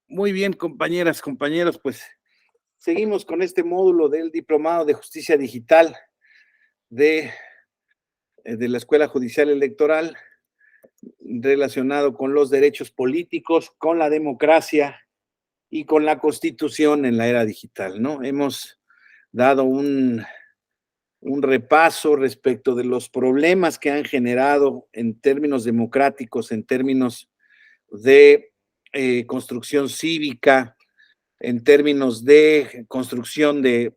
Muy bien, compañeras, compañeros, pues seguimos con este módulo del Diplomado de Justicia Digital de, de la Escuela Judicial Electoral relacionado con los derechos políticos, con la democracia y con la Constitución en la era digital, ¿no? Hemos dado un repaso respecto de los problemas que han generado en términos democráticos, en términos de construcción cívica, en términos de construcción de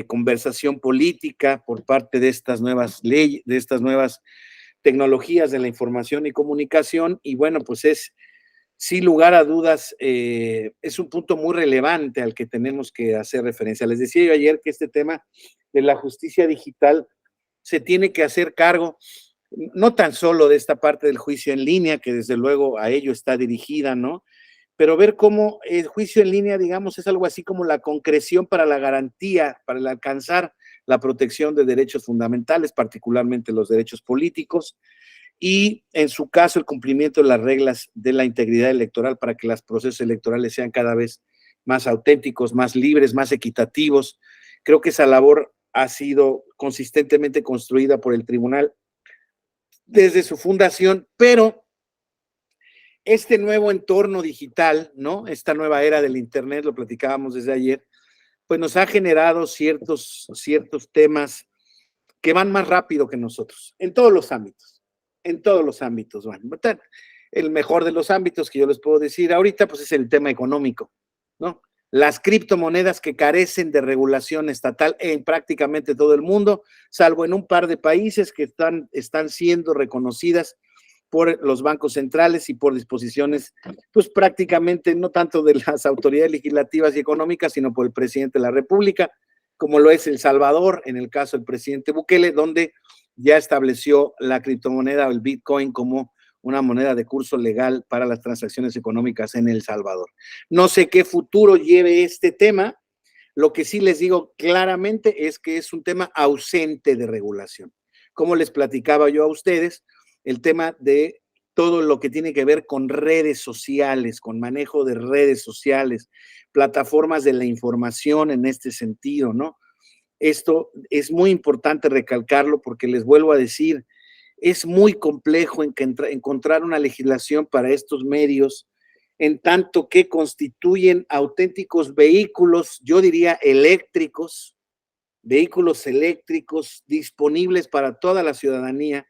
conversación política por parte de estas nuevas leyes, de estas nuevas tecnologías de la información y comunicación. Y bueno, pues es, sin lugar a dudas, es un punto muy relevante al que tenemos que hacer referencia. Les decía yo ayer que este tema de la justicia digital se tiene que hacer cargo no tan solo de esta parte del juicio en línea, que desde luego a ello está dirigida, ¿no? Pero ver cómo el juicio en línea, digamos, es algo así como la concreción para la garantía, para el alcanzar la protección de derechos fundamentales, particularmente los derechos políticos, y en su caso el cumplimiento de las reglas de la integridad electoral para que los procesos electorales sean cada vez más auténticos, más libres, más equitativos. Creo que esa labor ha sido consistentemente construida por el tribunal desde su fundación, pero este nuevo entorno digital, ¿no? Esta nueva era del Internet, lo platicábamos desde ayer, pues nos ha generado ciertos temas que van más rápido que nosotros, en todos los ámbitos. Bueno, el mejor de los ámbitos que yo les puedo decir ahorita, pues es el tema económico, ¿no? Las criptomonedas que carecen de regulación estatal en prácticamente todo el mundo, salvo en un par de países que están siendo reconocidas por los bancos centrales y por disposiciones, pues prácticamente no tanto de las autoridades legislativas y económicas, sino por el presidente de la República, como lo es El Salvador, en el caso del presidente Bukele, donde ya estableció la criptomoneda o el Bitcoin como una moneda de curso legal para las transacciones económicas en El Salvador. No sé qué futuro lleve este tema. Lo que sí les digo claramente es que es un tema ausente de regulación. Como les platicaba yo a ustedes, el tema de todo lo que tiene que ver con redes sociales, con manejo de redes sociales, plataformas de la información en este sentido, ¿no? Esto es muy importante recalcarlo porque les vuelvo a decir, es muy complejo encontrar una legislación para estos medios, en tanto que constituyen auténticos vehículos, yo diría eléctricos, vehículos eléctricos disponibles para toda la ciudadanía,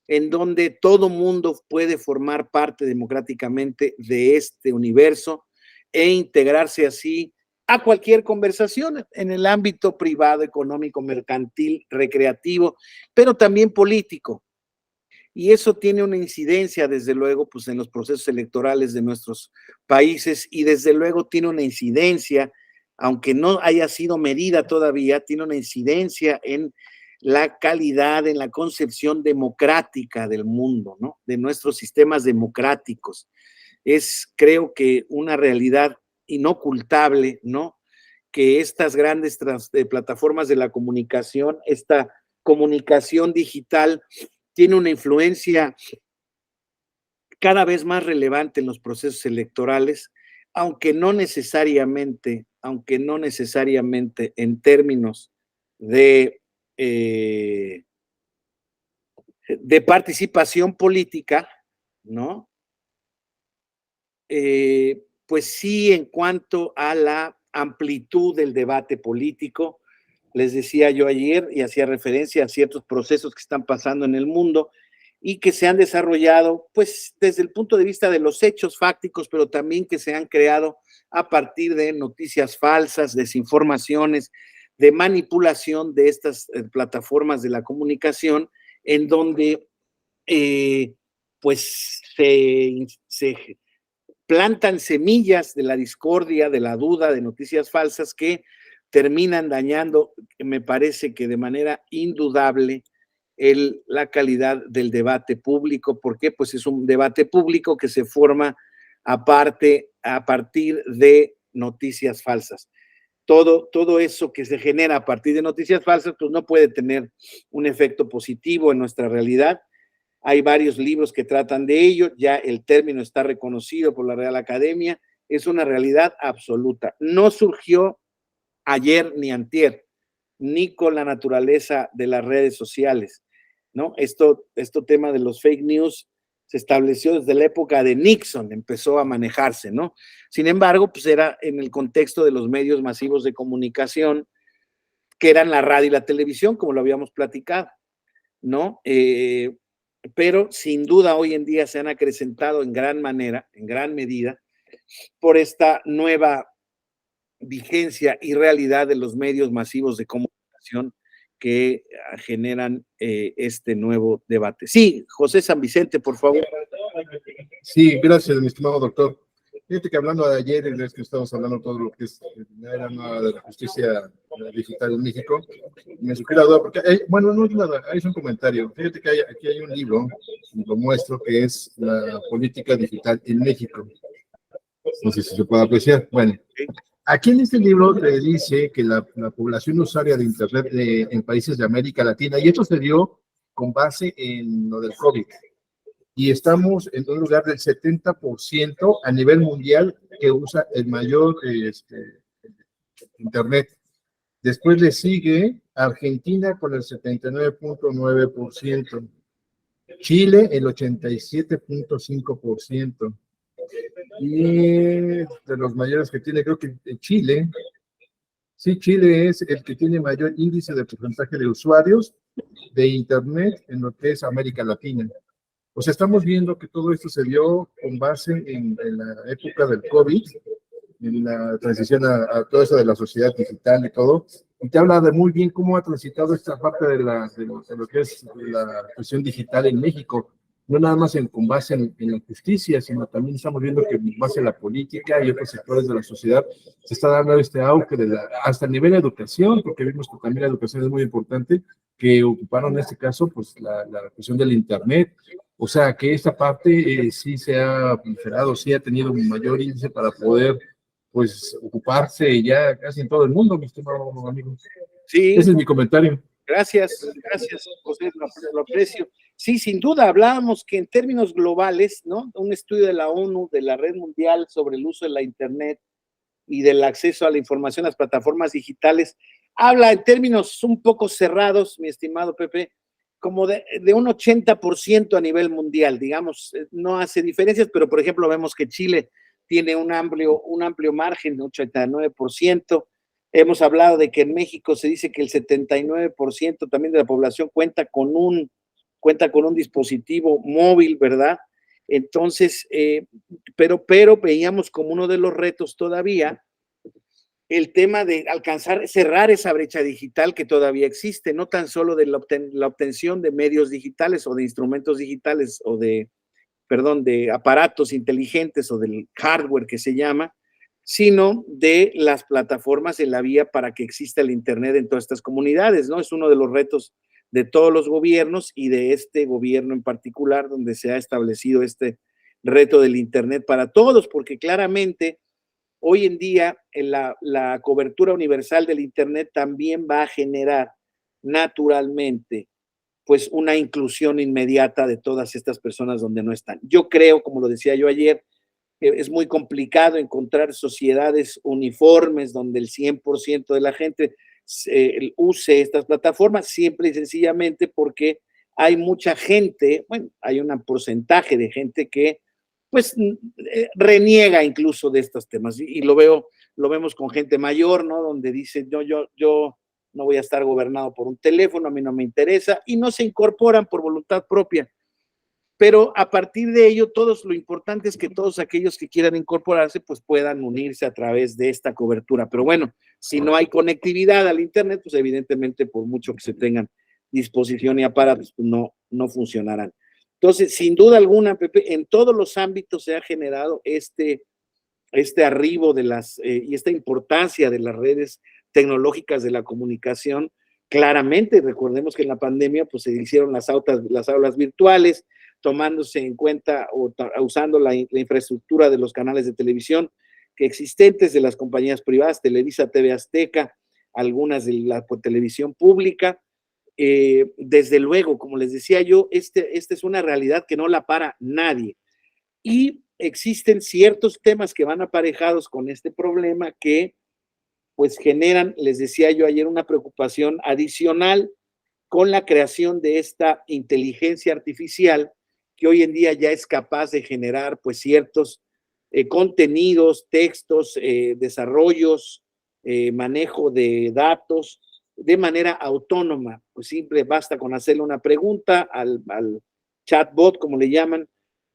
en donde todo mundo puede formar parte democráticamente de este universo e integrarse así a cualquier conversación en el ámbito privado, económico, mercantil, recreativo, pero también político. Y eso tiene una incidencia, desde luego, pues en los procesos electorales de nuestros países y desde luego tiene una incidencia, aunque no haya sido medida todavía, tiene una incidencia en la calidad, en la concepción democrática del mundo, ¿no? De nuestros sistemas democráticos. Es, creo que, una realidad inocultable, ¿no? Que estas grandes plataformas de la comunicación, esta comunicación digital, tiene una influencia cada vez más relevante en los procesos electorales, aunque no necesariamente en términos de, eh, de participación política, ¿no? Pues sí, en cuanto a la amplitud del debate político, les decía yo ayer y hacía referencia a ciertos procesos que están pasando en el mundo y que se han desarrollado, pues desde el punto de vista de los hechos fácticos, pero también que se han creado a partir de noticias falsas, desinformaciones, de manipulación de estas plataformas de la comunicación, en donde eh, pues se plantan semillas de la discordia, de la duda, de noticias falsas que terminan dañando, me parece que de manera indudable, la calidad del debate público. ¿Por qué? Pues es un debate público que se forma a partir de noticias falsas. Todo eso que se genera a partir de noticias falsas, pues no puede tener un efecto positivo en nuestra realidad. hay varios libros que tratan de ello, ya el término está reconocido por la Real Academia, es una realidad absoluta. No surgió ayer ni antier, ni con la naturaleza de las redes sociales, ¿no? Esto tema de los fake news se estableció desde la época de Nixon, empezó a manejarse, ¿no? Sin embargo, pues era en el contexto de los medios masivos de comunicación, que eran la radio y la televisión, como lo habíamos platicado, ¿no? Pero sin duda hoy en día se han acrecentado en gran manera, en gran medida, por esta nueva vigencia y realidad de los medios masivos de comunicación que generan este nuevo debate. Sí, José San Vicente, por favor. Sí, gracias, mi estimado doctor. Fíjate que hablando de ayer, es que estamos hablando todo lo que es la era nueva de la justicia digital en México, me surgió la duda, porque, bueno, no es nada, es un comentario. Fíjate que aquí hay un libro, lo muestro, que es la política digital en México. No sé si se puede apreciar. Bueno, aquí en este libro te dice que la población usuaria de Internet en países de América Latina, y esto se dio con base en lo del COVID, y estamos en un lugar del 70% a nivel mundial que usa el mayor Internet. Después le sigue Argentina con el 79.9%, Chile el 87.5%, y de los mayores que tiene, creo que Chile, sí, Chile es el que tiene mayor índice de porcentaje de usuarios de Internet en lo que es América Latina. O sea, estamos viendo que todo esto se dio con base en la época del COVID, en la transición a todo eso de la sociedad digital y todo, y te habla de muy bien cómo ha transitado esta parte de lo que es la cuestión digital en México, no nada más con base en la justicia, sino también estamos viendo que con base en la política y otros sectores de la sociedad se está dando este auge hasta el nivel de educación, porque vimos que también la educación es muy importante, que ocuparon en este caso pues la cuestión del Internet. O sea, que esta parte sí se ha proliferado, sí ha tenido un mayor índice para poder, pues, ocuparse ya casi en todo el mundo, mi estimado amigo. Sí. Ese es mi comentario. Gracias, José, lo aprecio. Sí, sin duda, hablábamos que en términos globales, ¿no? Un estudio de la ONU, de la Red Mundial sobre el uso de la Internet y del acceso a la información a las plataformas digitales, habla en términos un poco cerrados, mi estimado Pepe, como de un 80% a nivel mundial, digamos, no hace diferencias, pero por ejemplo vemos que Chile tiene un amplio margen, 89%. Hemos hablado de que en México se dice que el 79% también de la población cuenta con un dispositivo móvil, ¿verdad? Entonces, pero veíamos como uno de los retos todavía el tema de cerrar esa brecha digital que todavía existe, no tan solo de la obtención de medios digitales o de instrumentos digitales o de aparatos inteligentes o del hardware que se llama, sino de las plataformas en la vía para que exista el Internet en todas estas comunidades, ¿no? Es uno de los retos de todos los gobiernos y de este gobierno en particular, donde se ha establecido este reto del Internet para todos, porque claramente hoy en día la cobertura universal del Internet también va a generar naturalmente pues una inclusión inmediata de todas estas personas donde no están. Yo creo, como lo decía yo ayer, que es muy complicado encontrar sociedades uniformes donde el 100% de la gente use estas plataformas, simple y sencillamente porque hay mucha gente, bueno, hay un porcentaje de gente que pues reniega incluso de estos temas y lo vemos con gente mayor, ¿no? Donde dice, yo no voy a estar gobernado por un teléfono, a mí no me interesa, y no se incorporan por voluntad propia. Pero a partir de ello, lo importante es que todos aquellos que quieran incorporarse, pues puedan unirse a través de esta cobertura. Pero bueno, si no hay conectividad al Internet, pues evidentemente por mucho que se tengan disposición y aparatos, pues no funcionarán. Entonces, sin duda alguna, Pepe, en todos los ámbitos se ha generado este arribo y esta importancia de las redes tecnológicas de la comunicación. Claramente, recordemos que en la pandemia pues se hicieron las aulas virtuales, tomándose en cuenta o usando la infraestructura de los canales de televisión que existentes de las compañías privadas, Televisa, TV Azteca, algunas de la televisión pública, desde luego, como les decía yo, esta es una realidad que no la para nadie. Y existen ciertos temas que van aparejados con este problema que pues generan, les decía yo ayer, una preocupación adicional con la creación de esta inteligencia artificial que hoy en día ya es capaz de generar pues ciertos contenidos, textos, desarrollos, manejo de datos de manera autónoma. Pues simple, basta con hacerle una pregunta al chatbot, como le llaman,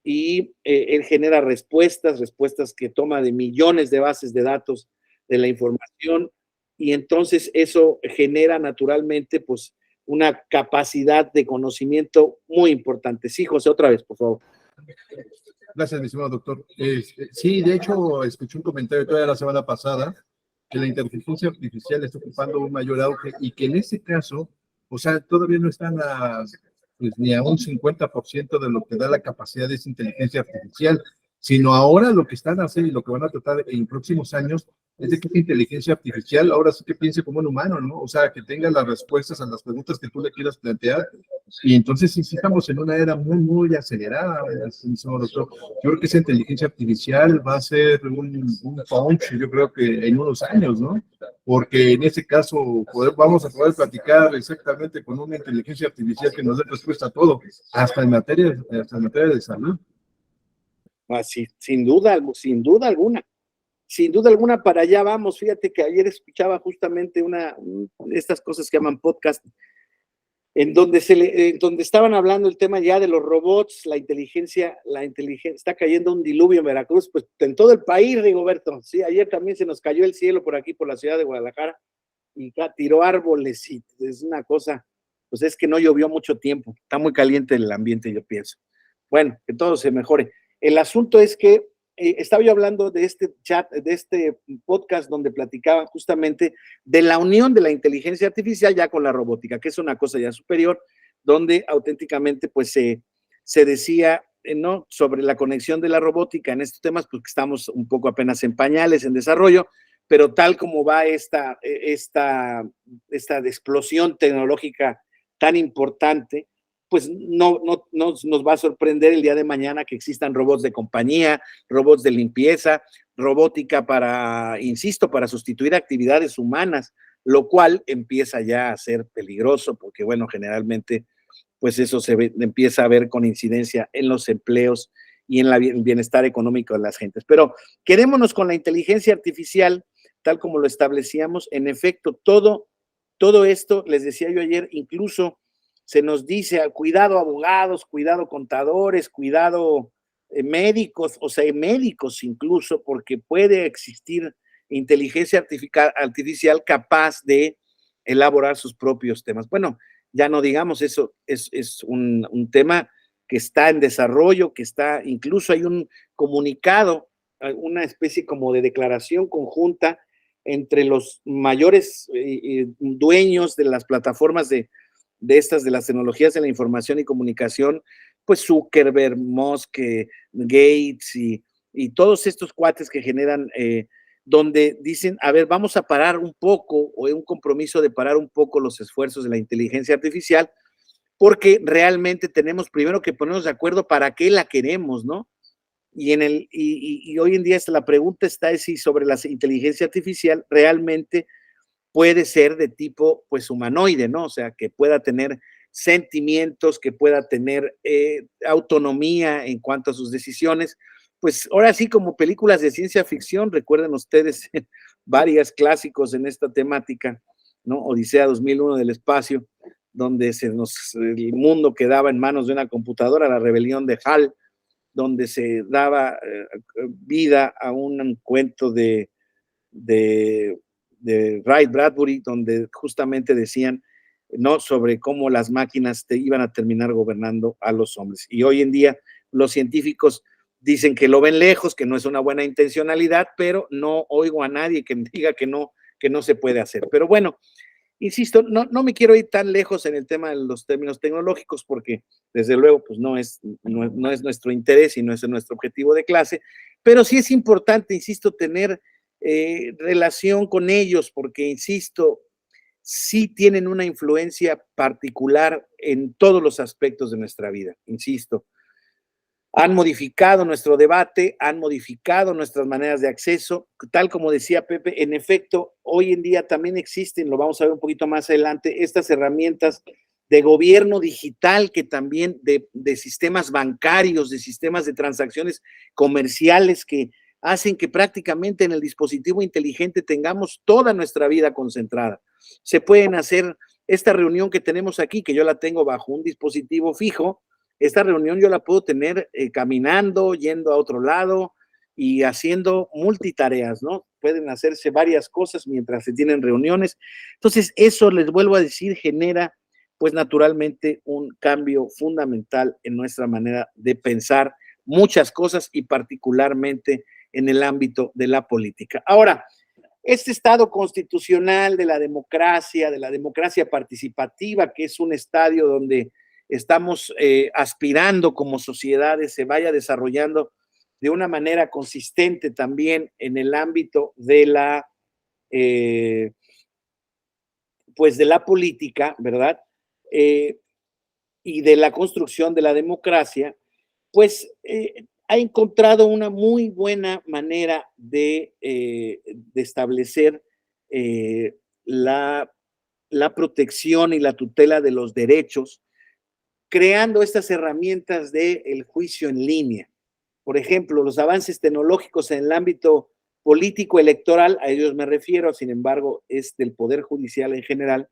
y él genera respuestas que toma de millones de bases de datos de la información, y entonces eso genera naturalmente pues una capacidad de conocimiento muy importante. Sí, José, otra vez, por favor. Gracias, mi estimado doctor. Sí, de hecho, escuché un comentario todavía la semana pasada que la inteligencia artificial está ocupando un mayor auge y que en este caso, o sea, todavía no están pues, ni a un 50% de lo que da la capacidad de esa inteligencia artificial, sino ahora lo que están haciendo y lo que van a tratar en próximos años es de que esta inteligencia artificial ahora sí que piense como un humano, ¿no? O sea, que tenga las respuestas a las preguntas que tú le quieras plantear. Y entonces sí, sí estamos en una era muy, muy acelerada, señor doctor. Yo creo que esa inteligencia artificial va a ser un punch, yo creo que en unos años, ¿no? Porque en ese caso vamos a poder platicar exactamente con una inteligencia artificial que nos dé respuesta a todo, hasta en materia de salud. Así, sin duda, sin duda alguna. Sin duda alguna, para allá vamos. Fíjate que ayer escuchaba justamente estas cosas que llaman podcast, en donde estaban hablando el tema ya de los robots, la inteligencia, está cayendo un diluvio en Veracruz, pues en todo el país, Rigoberto. Sí, ayer también se nos cayó el cielo por aquí, por la ciudad de Guadalajara, y tiró árboles, y es una cosa, pues es que no llovió mucho tiempo, está muy caliente el ambiente, yo pienso. Bueno, que todo se mejore. El asunto es que estaba yo hablando de este chat, de este podcast donde platicaban justamente de la unión de la inteligencia artificial ya con la robótica, que es una cosa ya superior, donde auténticamente pues se decía, ¿no?, sobre la conexión de la robótica en estos temas, pues que estamos un poco apenas en pañales, en desarrollo, pero tal como va esta explosión tecnológica tan importante, pues no nos va a sorprender el día de mañana que existan robots de compañía, robots de limpieza, robótica para, insisto, para sustituir actividades humanas, lo cual empieza ya a ser peligroso porque, bueno, generalmente, pues eso empieza a ver con incidencia en los empleos y en el bienestar económico de las gentes. Pero quedémonos con la inteligencia artificial, tal como lo establecíamos. En efecto, todo esto, les decía yo ayer, incluso se nos dice, cuidado abogados, cuidado contadores, cuidado médicos, o sea, médicos incluso, porque puede existir inteligencia artificial capaz de elaborar sus propios temas. Bueno, ya no digamos, eso es un tema que está en desarrollo, que está, incluso hay un comunicado, una especie como de declaración conjunta entre los mayores dueños de las plataformas de las tecnologías de la información y comunicación, pues Zuckerberg, Musk, Gates y todos estos cuates que generan, donde dicen, a ver, vamos a parar un poco, o un compromiso de parar un poco los esfuerzos de la inteligencia artificial, porque realmente tenemos primero que ponernos de acuerdo para qué la queremos, ¿no? Y hoy en día la pregunta está si sobre la inteligencia artificial realmente puede ser de tipo pues humanoide, ¿no? O sea, que pueda tener sentimientos, que pueda tener autonomía en cuanto a sus decisiones. Pues ahora sí, como películas de ciencia ficción, recuerden ustedes varias clásicos en esta temática, ¿no? Odisea 2001 del espacio, donde el mundo quedaba en manos de una computadora, la rebelión de HAL, donde se daba vida a un cuento de Ray Bradbury, donde justamente decían, ¿no?, sobre cómo las máquinas iban a terminar gobernando a los hombres. Y hoy en día los científicos dicen que lo ven lejos, que no es una buena intencionalidad, pero no oigo a nadie que diga que no se puede hacer. Pero bueno, insisto, no me quiero ir tan lejos en el tema de los términos tecnológicos porque desde luego pues no es nuestro interés y no es nuestro objetivo de clase, pero sí es importante, insisto, tener relación con ellos porque, insisto, sí tienen una influencia particular en todos los aspectos de nuestra vida, insisto. Han modificado nuestro debate, han modificado nuestras maneras de acceso, tal como decía Pepe, en efecto, hoy en día también existen, lo vamos a ver un poquito más adelante, estas herramientas de gobierno digital que también de sistemas bancarios, de sistemas de transacciones comerciales que hacen que prácticamente en el dispositivo inteligente tengamos toda nuestra vida concentrada. Se pueden hacer esta reunión que tenemos aquí, que yo la tengo bajo un dispositivo fijo. Esta reunión yo la puedo tener caminando, yendo a otro lado y haciendo multitareas, ¿no? Pueden hacerse varias cosas mientras se tienen reuniones. Entonces, eso, les vuelvo a decir, genera, pues naturalmente, un cambio fundamental en nuestra manera de pensar muchas cosas y particularmente en el ámbito de la política. Ahora, este Estado constitucional de la democracia participativa, que es un estadio donde estamos aspirando como sociedades, se vaya desarrollando de una manera consistente también en el ámbito de la, pues de la política, ¿verdad? Y de la construcción de la democracia, pues ha encontrado una muy buena manera de establecer la protección y la tutela de los derechos, creando estas herramientas del juicio en línea. Por ejemplo, los avances tecnológicos en el ámbito político electoral, a ellos me refiero, sin embargo, es del Poder Judicial en general,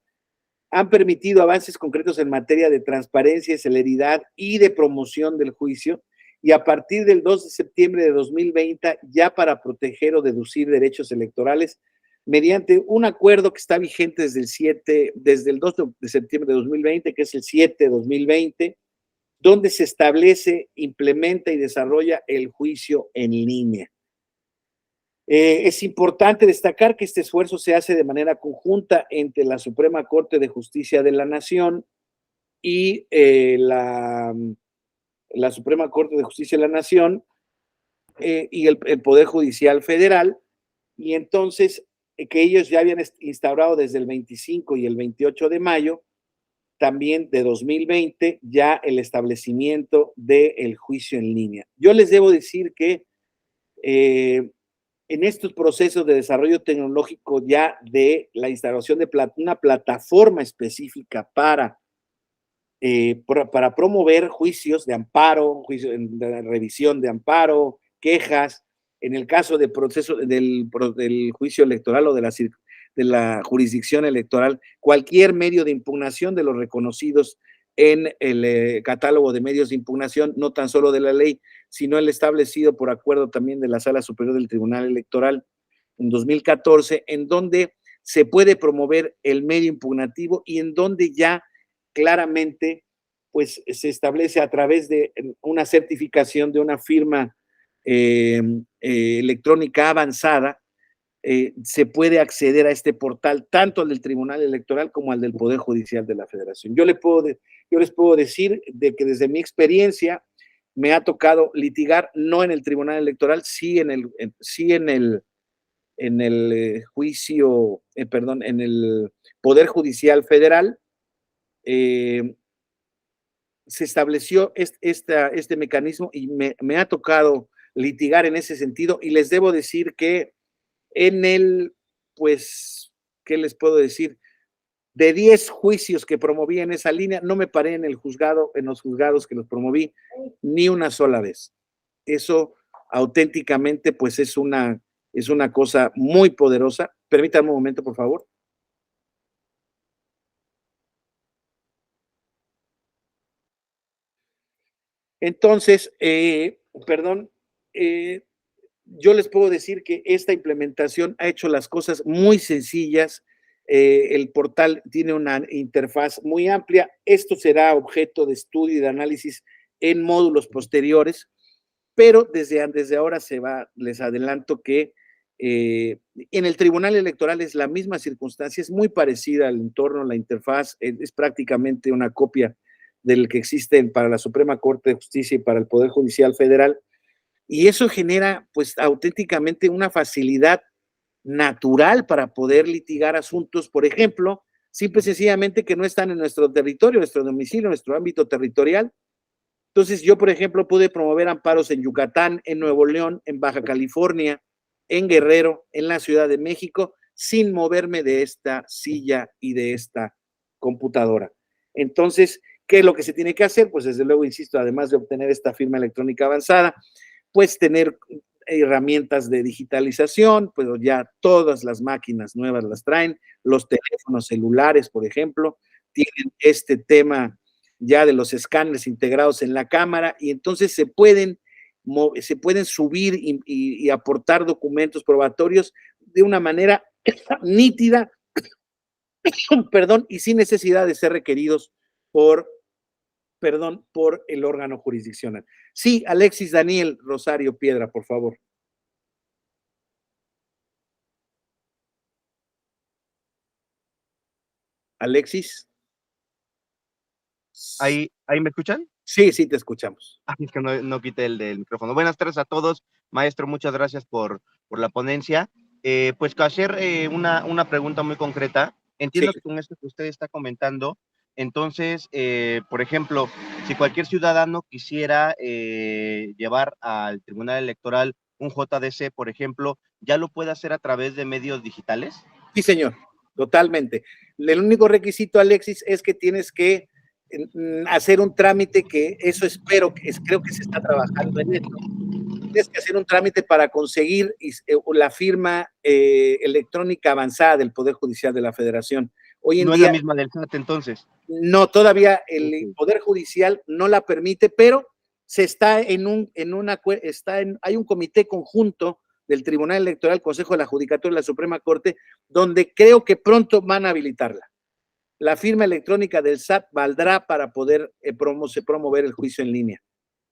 han permitido avances concretos en materia de transparencia, celeridad y de promoción del juicio, y a partir del 2 de septiembre de 2020, ya para proteger o deducir derechos electorales, mediante un acuerdo que está vigente desde el 2 de septiembre de 2020, que es el 7 de 2020, donde se establece, implementa y desarrolla el juicio en línea. Es importante destacar que este esfuerzo se hace de manera conjunta entre la Suprema Corte de Justicia de la Nación y la Suprema Corte de Justicia de la Nación y el Poder Judicial Federal, y entonces que ellos ya habían instaurado desde el 25 y el 28 de mayo, también de 2020, ya el establecimiento del juicio en línea. Yo les debo decir que en estos procesos de desarrollo tecnológico ya de la instalación de una plataforma específica para promover juicios de amparo, de revisión de amparo, quejas, en el caso de proceso del juicio electoral o de la jurisdicción electoral, cualquier medio de impugnación de los reconocidos en el catálogo de medios de impugnación, no tan solo de la ley, sino el establecido por acuerdo también de la Sala Superior del Tribunal Electoral en 2014, en donde se puede promover el medio impugnativo y en donde ya claramente pues se establece a través de una certificación de una firma electrónica avanzada, se puede acceder a este portal tanto al del Tribunal Electoral como al del Poder Judicial de la Federación. Yo les puedo decir de que desde mi experiencia me ha tocado litigar no en el Tribunal Electoral, sí en el juicio, perdón, en el Poder Judicial Federal. Se estableció este mecanismo y me ha tocado litigar en ese sentido, y les debo decir que pues, ¿qué les puedo decir? De 10 juicios que promoví en esa línea, no me paré en los juzgados que los promoví ni una sola vez. Eso auténticamente, pues es una cosa muy poderosa. Permítanme un momento, por favor. Entonces, yo les puedo decir que esta implementación ha hecho las cosas muy sencillas. El portal tiene una interfaz muy amplia. Esto será objeto de estudio y de análisis en módulos posteriores, pero desde ahora les adelanto que en el Tribunal Electoral es la misma circunstancia, es muy parecida al entorno, la interfaz es prácticamente una copia del que existe para la Suprema Corte de Justicia y para el Poder Judicial Federal, y eso genera pues auténticamente una facilidad natural para poder litigar asuntos, por ejemplo, simple y sencillamente que no están en nuestro territorio, nuestro domicilio, nuestro ámbito territorial. Entonces yo, por ejemplo, pude promover amparos en Yucatán, en Nuevo León, en Baja California, en Guerrero, en la Ciudad de México, sin moverme de esta silla y de esta computadora. Entonces, ¿qué es lo que se tiene que hacer? Pues desde luego, insisto, además de obtener esta firma electrónica avanzada, pues tener herramientas de digitalización, pues ya todas las máquinas nuevas las traen, los teléfonos celulares, por ejemplo, tienen este tema ya de los escáneres integrados en la cámara, y entonces se pueden subir y aportar documentos probatorios de una manera nítida, perdón, y sin necesidad de ser requeridos por el órgano jurisdiccional. Sí, Alexis Daniel Rosario Piedra, por favor. Alexis. ¿Ahí me escuchan? Sí, sí, te escuchamos. Es que no quité el del micrófono. Buenas tardes a todos. Maestro, muchas gracias por la ponencia. Pues hacer una pregunta muy concreta. Entiendo Sí. que con esto que usted está comentando, entonces, por ejemplo, si cualquier ciudadano quisiera llevar al Tribunal Electoral un JDC, por ejemplo, ¿ya lo puede hacer a través de medios digitales? Sí, señor, totalmente. El único requisito, Alexis, es que tienes que hacer un trámite, que eso creo que se está trabajando en esto. Tienes que hacer un trámite para conseguir la firma electrónica avanzada del Poder Judicial de la Federación. Hoy en No día, es la misma del SAT, entonces. no, todavía el Poder Judicial no la permite, pero se está hay un comité conjunto del Tribunal Electoral, Consejo de la Judicatura y la Suprema Corte, donde creo que pronto van a habilitarla. La firma electrónica del SAT valdrá para poder promover el juicio en línea.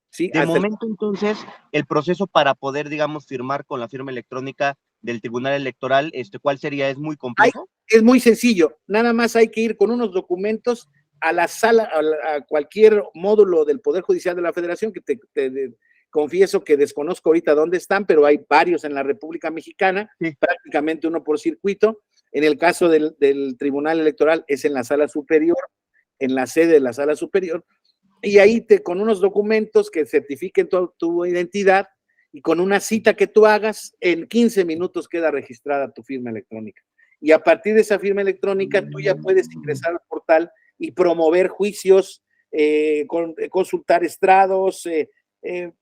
¿Sí? De momento, entonces, el proceso para poder, digamos, firmar con la firma electrónica del Tribunal Electoral, ¿cuál sería? ¿Es muy complejo? Es muy sencillo, nada más hay que ir con unos documentos a la sala, a cualquier módulo del Poder Judicial de la Federación, que te confieso que desconozco ahorita dónde están, pero hay varios en la República Mexicana, sí, prácticamente uno por circuito. En el caso del Tribunal Electoral es en la sala superior, en la sede de la sala superior, y ahí con unos documentos que certifiquen tu identidad y con una cita que tú hagas, en 15 minutos queda registrada tu firma electrónica. Y a partir de esa firma electrónica tú ya puedes ingresar al portal y promover juicios, consultar estrados,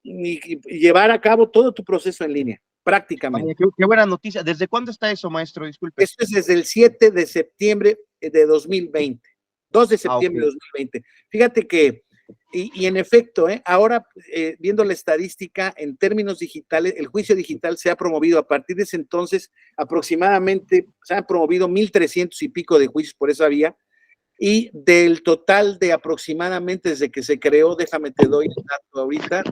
y llevar a cabo todo tu proceso en línea, prácticamente. Qué buena noticia. ¿Desde cuándo está eso, maestro? Disculpe. Esto es desde el 7 de septiembre de 2020, 2 de septiembre de 2020. Fíjate que, y en efecto, ahora viendo la estadística en términos digitales, el juicio digital se ha promovido a partir de ese entonces, aproximadamente se han promovido 1,300 y pico de juicios por esa vía, y del total de aproximadamente desde que se creó, déjame te doy el dato ahorita,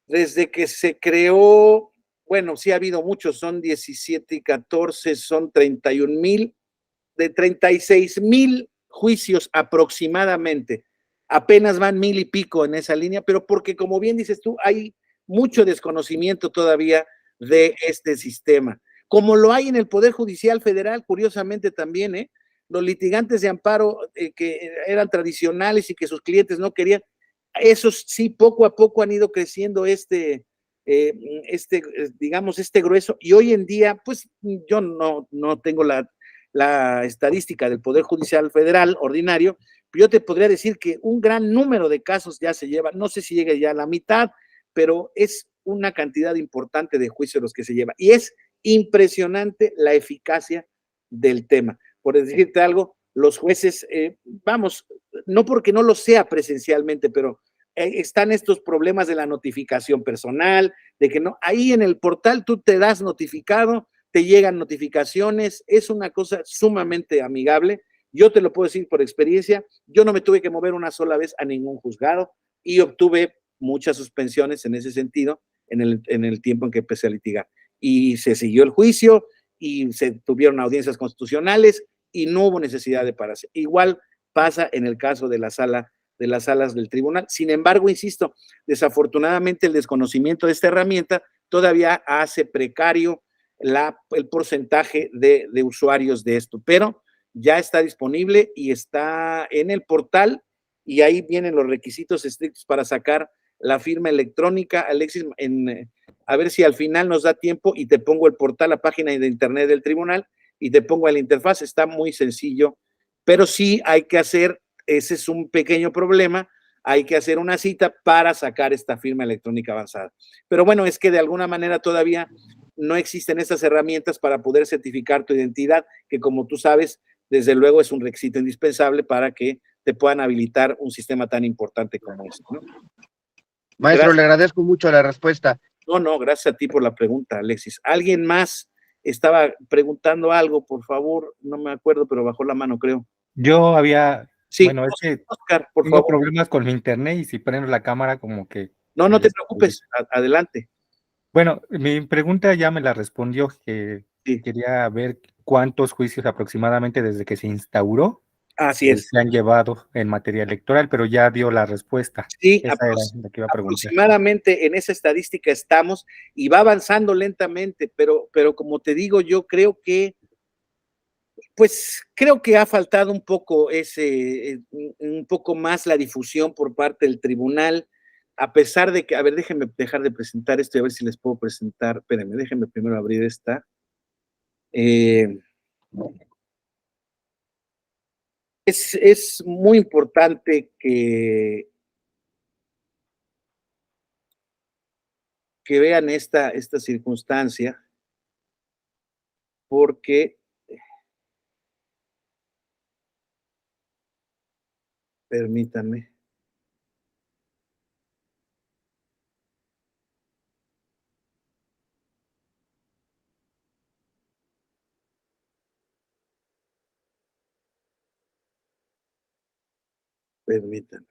desde que se creó, bueno, sí ha habido muchos, son 17 y 14, son 31,000, de 36,000 juicios aproximadamente. Apenas van 1,000 y pico en esa línea, pero porque, como bien dices tú, hay mucho desconocimiento todavía de este sistema. Como lo hay en el Poder Judicial Federal, curiosamente también, los litigantes de amparo que eran tradicionales y que sus clientes no querían, esos sí poco a poco han ido creciendo digamos, este grueso, y hoy en día, pues yo no tengo la estadística del Poder Judicial Federal ordinario, pero yo te podría decir que un gran número de casos ya se lleva, no sé si llega ya a la mitad, pero es una cantidad importante de juicios los que se lleva, y es impresionante la eficacia del tema. Por decirte algo, los jueces, vamos, no porque no lo sea presencialmente, pero están estos problemas de la notificación personal, de que no, ahí en el portal tú te das notificado, te llegan notificaciones, es una cosa sumamente amigable. Yo te lo puedo decir por experiencia, yo no me tuve que mover una sola vez a ningún juzgado y obtuve muchas suspensiones en ese sentido en el tiempo en que empecé a litigar. Y se siguió el juicio y se tuvieron audiencias constitucionales y no hubo necesidad de pararse. Igual pasa en el caso de las salas del tribunal. Sin embargo, insisto, desafortunadamente el desconocimiento de esta herramienta todavía hace precario el porcentaje de usuarios de esto, pero ya está disponible y está en el portal, y ahí vienen los requisitos estrictos para sacar la firma electrónica. Alexis, a ver si al final nos da tiempo y te pongo el portal, la página de internet del tribunal, y te pongo la interfaz. Está muy sencillo, pero sí hay que hacer, ese es un pequeño problema, hay que hacer una cita para sacar esta firma electrónica avanzada. Pero bueno, es que de alguna manera todavía no existen estas herramientas para poder certificar tu identidad, que como tú sabes, desde luego es un requisito indispensable para que te puedan habilitar un sistema tan importante como este, ¿no? Maestro, Gracias. le agradezco mucho la respuesta. No, gracias a ti por la pregunta, Alexis. ¿Alguien más estaba preguntando algo, por favor? No me acuerdo, pero bajó la mano, creo. Yo había, Sí, bueno, es que Oscar, por tengo favor. problemas con mi internet y si prendo la cámara como que... No te preocupes, adelante. Bueno, mi pregunta ya me la respondió, que Sí. quería ver cuántos juicios aproximadamente desde que se instauró Así es. se han llevado en materia electoral, pero ya dio la respuesta. Sí, Esa era la que iba a preguntar. aproximadamente en esa estadística estamos y va avanzando lentamente, pero como te digo, yo creo que, pues creo que ha faltado un poco un poco más la difusión por parte del tribunal, a pesar de que, a ver, déjenme dejar de presentar esto y a ver si les puedo presentar, espérenme, déjenme primero abrir esta. Es muy importante que vean esta circunstancia, porque, permítanme. Permítanme.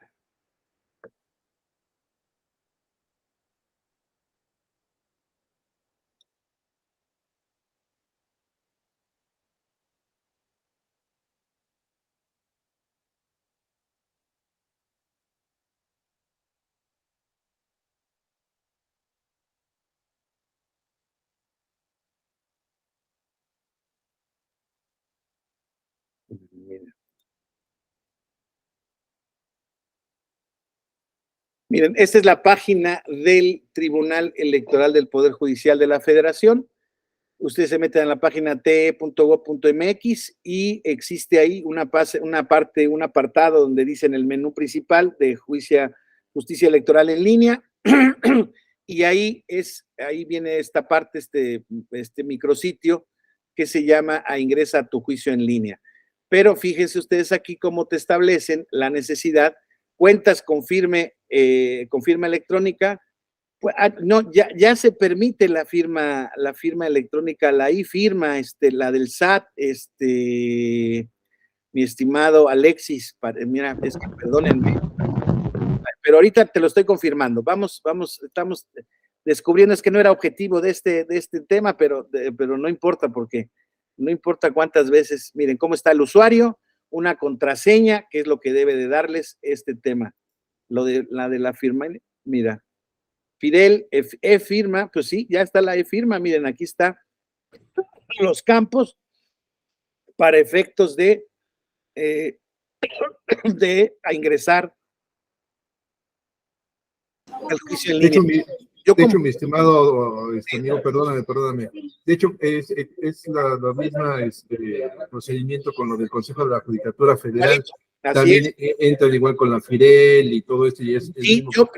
Miren, esta es la página del Tribunal Electoral del Poder Judicial de la Federación. Ustedes se meten en la página te.gov.mx y existe ahí un apartado donde dice en el menú principal de justicia electoral en línea, y ahí viene esta parte, este micrositio que se llama Ingresa a tu juicio en línea. Pero fíjense ustedes aquí cómo te establecen la necesidad, cuentas con firma electrónica. Pues, no, ya se permite la firma electrónica, la e-firma, la del SAT, mi estimado Alexis, mira, es que perdónenme, pero ahorita te lo estoy confirmando. Vamos, estamos descubriendo, es que no era objetivo de este tema, pero no importa, porque no importa cuántas veces, miren cómo está el usuario, una contraseña, que es lo que debe de darles este tema, la de la firma, mira. Fidel, e-firma, pues sí, ya está la e-firma, miren, aquí está los campos para efectos de ingresar al juicio en línea. De hecho, mi estimado amigo, perdóname. De hecho, es la misma procedimiento con lo del Consejo de la Judicatura Federal. También entra igual con la FIREL y todo esto. Y es sí, yo,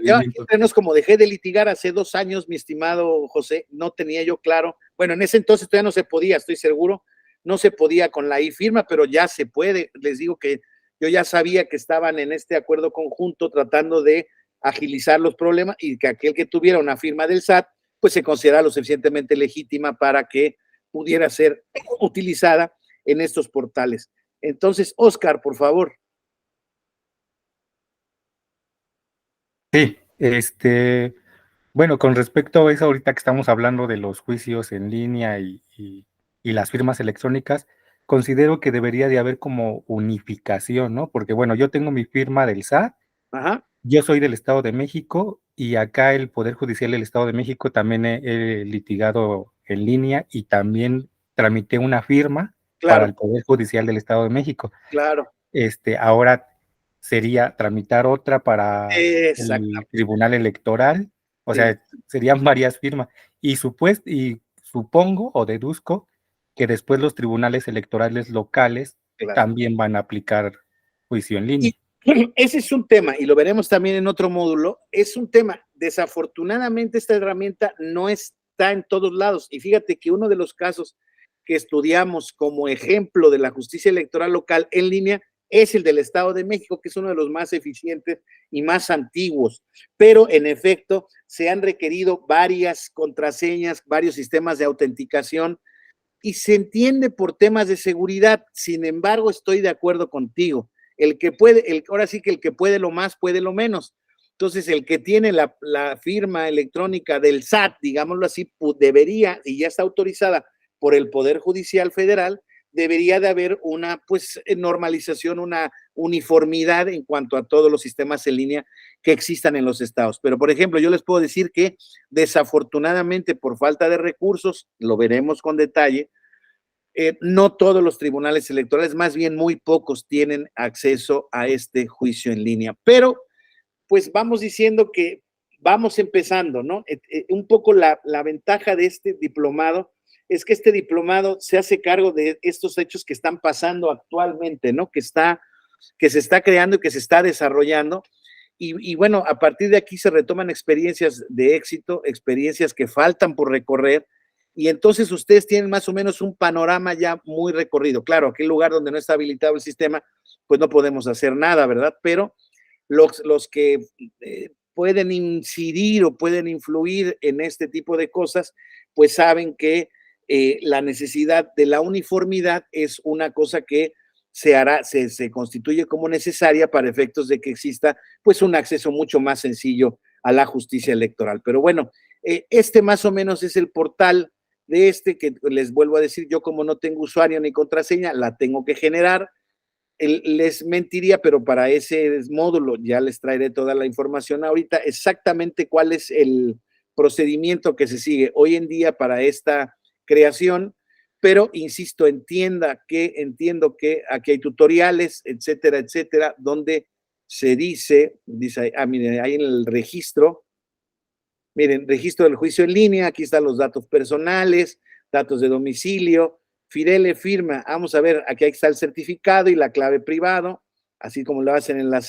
como dejé de litigar hace 2 años, mi estimado José, no tenía yo claro. Bueno, en ese entonces todavía no se podía, estoy seguro, no se podía con la e-firma, pero ya se puede. Les digo que yo ya sabía que estaban en este acuerdo conjunto tratando de agilizar los problemas y que aquel que tuviera una firma del SAT, pues se considera lo suficientemente legítima para que pudiera ser utilizada en estos portales. Entonces, Oscar, por favor. Sí, bueno, con respecto a eso, ahorita que estamos hablando de los juicios en línea y las firmas electrónicas, considero que debería de haber como unificación, ¿no? Porque, bueno, yo tengo mi firma del SAT, ajá, yo soy del Estado de México y acá el Poder Judicial del Estado de México también he litigado en línea y también tramité una firma para Claro, el Poder Judicial del Estado de México. claro, Ahora sería tramitar otra para el exactamente. Tribunal Electoral, o Sí, sea, serían varias firmas. Y supongo o deduzco que después los tribunales electorales locales claro. también van a aplicar juicio en línea. Y ese es un tema, y lo veremos también en otro módulo, es un tema. Desafortunadamente, esta herramienta no está en todos lados. Y fíjate que uno de los casos que estudiamos como ejemplo de la justicia electoral local en línea es el del Estado de México, que es uno de los más eficientes y más antiguos. Pero en efecto, se han requerido varias contraseñas, varios sistemas de autenticación y se entiende por temas de seguridad. Sin embargo, estoy de acuerdo contigo. El que puede, ahora sí que el que puede lo más, puede lo menos. Entonces, el que tiene la firma electrónica del SAT, digámoslo así, debería, y ya está autorizada por el Poder Judicial Federal, debería de haber una pues normalización, una uniformidad en cuanto a todos los sistemas en línea que existan en los estados. Pero, por ejemplo, yo les puedo decir que desafortunadamente por falta de recursos, lo veremos con detalle, no todos los tribunales electorales, más bien muy pocos tienen acceso a este juicio en línea. Pero, pues vamos diciendo que vamos empezando, ¿no? Un poco la ventaja de este diplomado es que este diplomado se hace cargo de estos hechos que están pasando actualmente, ¿no? Que se está creando y que se está desarrollando. Y bueno, a partir de aquí se retoman experiencias de éxito, experiencias que faltan por recorrer, y entonces ustedes tienen más o menos un panorama ya muy recorrido. Claro, aquel lugar donde no está habilitado el sistema, pues no podemos hacer nada, ¿verdad? Pero los que pueden incidir o pueden influir en este tipo de cosas, pues saben que la necesidad de la uniformidad es una cosa que se constituye como necesaria para efectos de que exista pues un acceso mucho más sencillo a la justicia electoral. Pero bueno, este más o menos es el portal de este que les vuelvo a decir, yo como no tengo usuario ni contraseña, la tengo que generar. Les mentiría, pero para ese módulo ya les traeré toda la información ahorita, exactamente cuál es el procedimiento que se sigue hoy en día para esta creación, pero insisto, entiendo que aquí hay tutoriales, etcétera, etcétera, donde se dice, miren, ahí en el registro, miren, registro del juicio en línea, aquí están los datos personales, datos de domicilio, Firele firma, vamos a ver, aquí está el certificado y la clave privado, así como lo hacen en las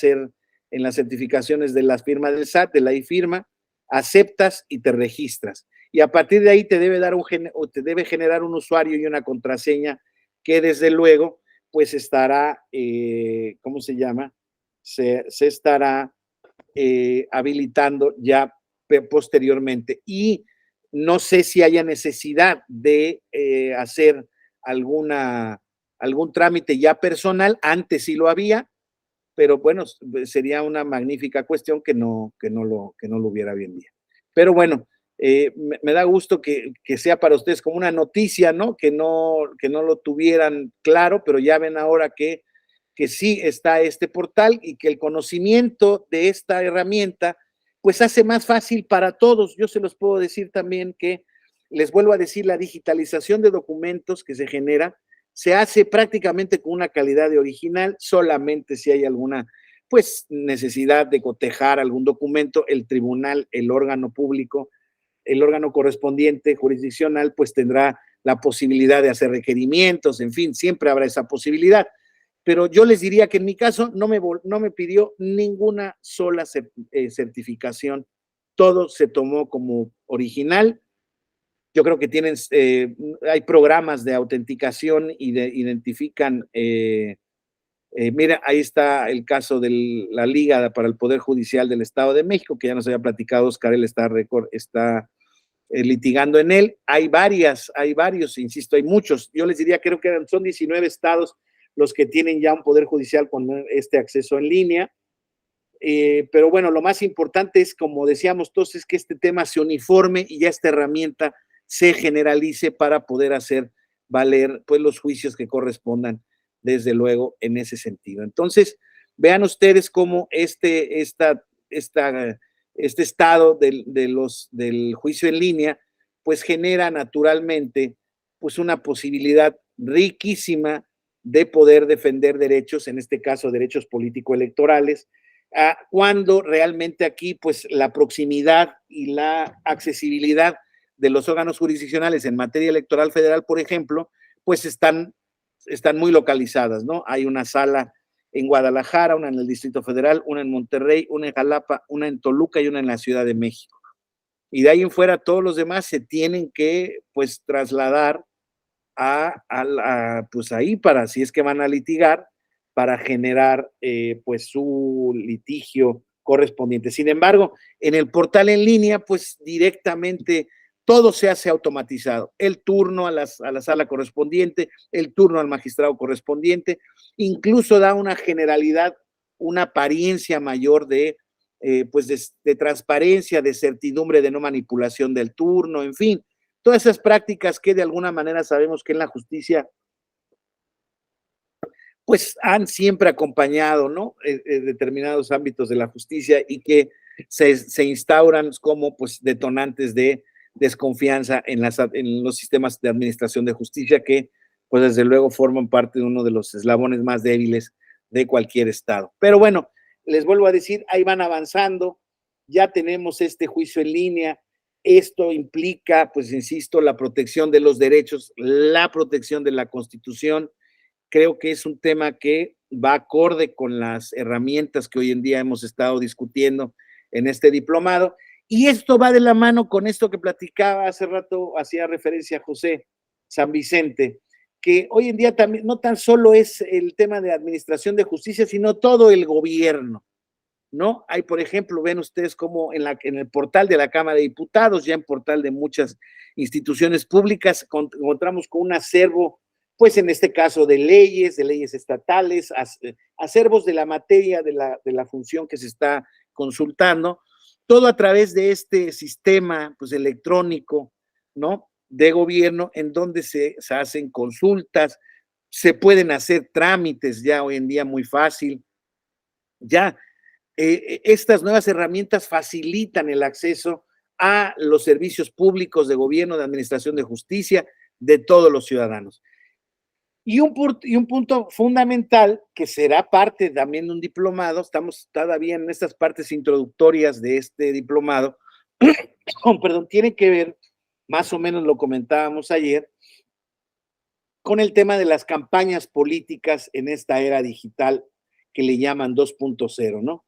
certificaciones de las firmas del SAT, de la iFirma, aceptas y te registras. Y a partir de ahí te debe generar un usuario y una contraseña que desde luego, pues estará, ¿cómo se llama? Se estará habilitando ya posteriormente. Y no sé si haya necesidad de hacer algún trámite ya personal, antes sí lo había, pero bueno, sería una magnífica cuestión que no lo hubiera hoy en día. Pero bueno, me da gusto que sea para ustedes como una noticia, ¿no? Que no lo tuvieran claro, pero ya ven ahora que sí está este portal y que el conocimiento de esta herramienta pues hace más fácil para todos. Yo se los puedo decir también que, les vuelvo a decir, la digitalización de documentos que se genera se hace prácticamente con una calidad de original, solamente si hay alguna pues necesidad de cotejar algún documento, el tribunal, el órgano público, el órgano correspondiente jurisdiccional, pues tendrá la posibilidad de hacer requerimientos, en fin, siempre habrá esa posibilidad. Pero yo les diría que en mi caso no me pidió ninguna sola certificación, todo se tomó como original. Yo creo que hay programas de autenticación y identifican, mira, ahí está el caso de la Liga para el Poder Judicial del Estado de México, que ya nos había platicado Oscar, él está litigando en él. Hay varios, insisto, hay muchos. Yo les diría, creo que son 19 estados los que tienen ya un poder judicial con este acceso en línea. Pero bueno, lo más importante es, como decíamos todos, es que este tema se uniforme y ya esta herramienta se generalice para poder hacer valer pues los juicios que correspondan, desde luego, en ese sentido. Entonces, vean ustedes cómo este estado del juicio en línea, pues genera naturalmente pues una posibilidad riquísima de poder defender derechos, en este caso derechos político-electorales, cuando realmente aquí pues la proximidad y la accesibilidad de los órganos jurisdiccionales en materia electoral federal, por ejemplo, pues están muy localizadas, ¿no? Hay una sala en Guadalajara, una en el Distrito Federal, una en Monterrey, una en Jalapa, una en Toluca y una en la Ciudad de México. Y de ahí en fuera todos los demás se tienen que pues trasladar pues ahí para, si es que van a litigar, para generar pues su litigio correspondiente. Sin embargo, en el portal en línea, pues directamente todo se hace automatizado. El turno a la sala correspondiente, el turno al magistrado correspondiente, incluso da una generalidad, una apariencia mayor pues de transparencia, de certidumbre, de no manipulación del turno, en fin, todas esas prácticas que de alguna manera sabemos que en la justicia pues han siempre acompañado, ¿no? Determinados ámbitos de la justicia y que se instauran como pues detonantes de desconfianza en los sistemas de administración de justicia que pues desde luego forman parte de uno de los eslabones más débiles de cualquier estado. Pero bueno, les vuelvo a decir, ahí van avanzando, ya tenemos este juicio en línea, esto implica, pues insisto, la protección de los derechos, la protección de la Constitución. Creo que es un tema que va acorde con las herramientas que hoy en día hemos estado discutiendo en este diplomado. Y esto va de la mano con esto que platicaba hace rato, hacía referencia a José San Vicente, que hoy en día también no tan solo es el tema de administración de justicia, sino todo el gobierno, ¿no? Hay, por ejemplo, ven ustedes como en el portal de la Cámara de Diputados, ya en portal de muchas instituciones públicas, encontramos con un acervo, pues en este caso de leyes estatales, acervos de la materia de la función que se está consultando, todo a través de este sistema pues electrónico, ¿no? De gobierno, en donde se hacen consultas, se pueden hacer trámites ya hoy en día muy fácil. Ya estas nuevas herramientas facilitan el acceso a los servicios públicos de gobierno, de administración de justicia, de todos los ciudadanos. Y un punto fundamental que será parte también de un diplomado, estamos todavía en estas partes introductorias de este diplomado, perdón, tiene que ver, más o menos lo comentábamos ayer, con el tema de las campañas políticas en esta era digital que le llaman 2.0, ¿no?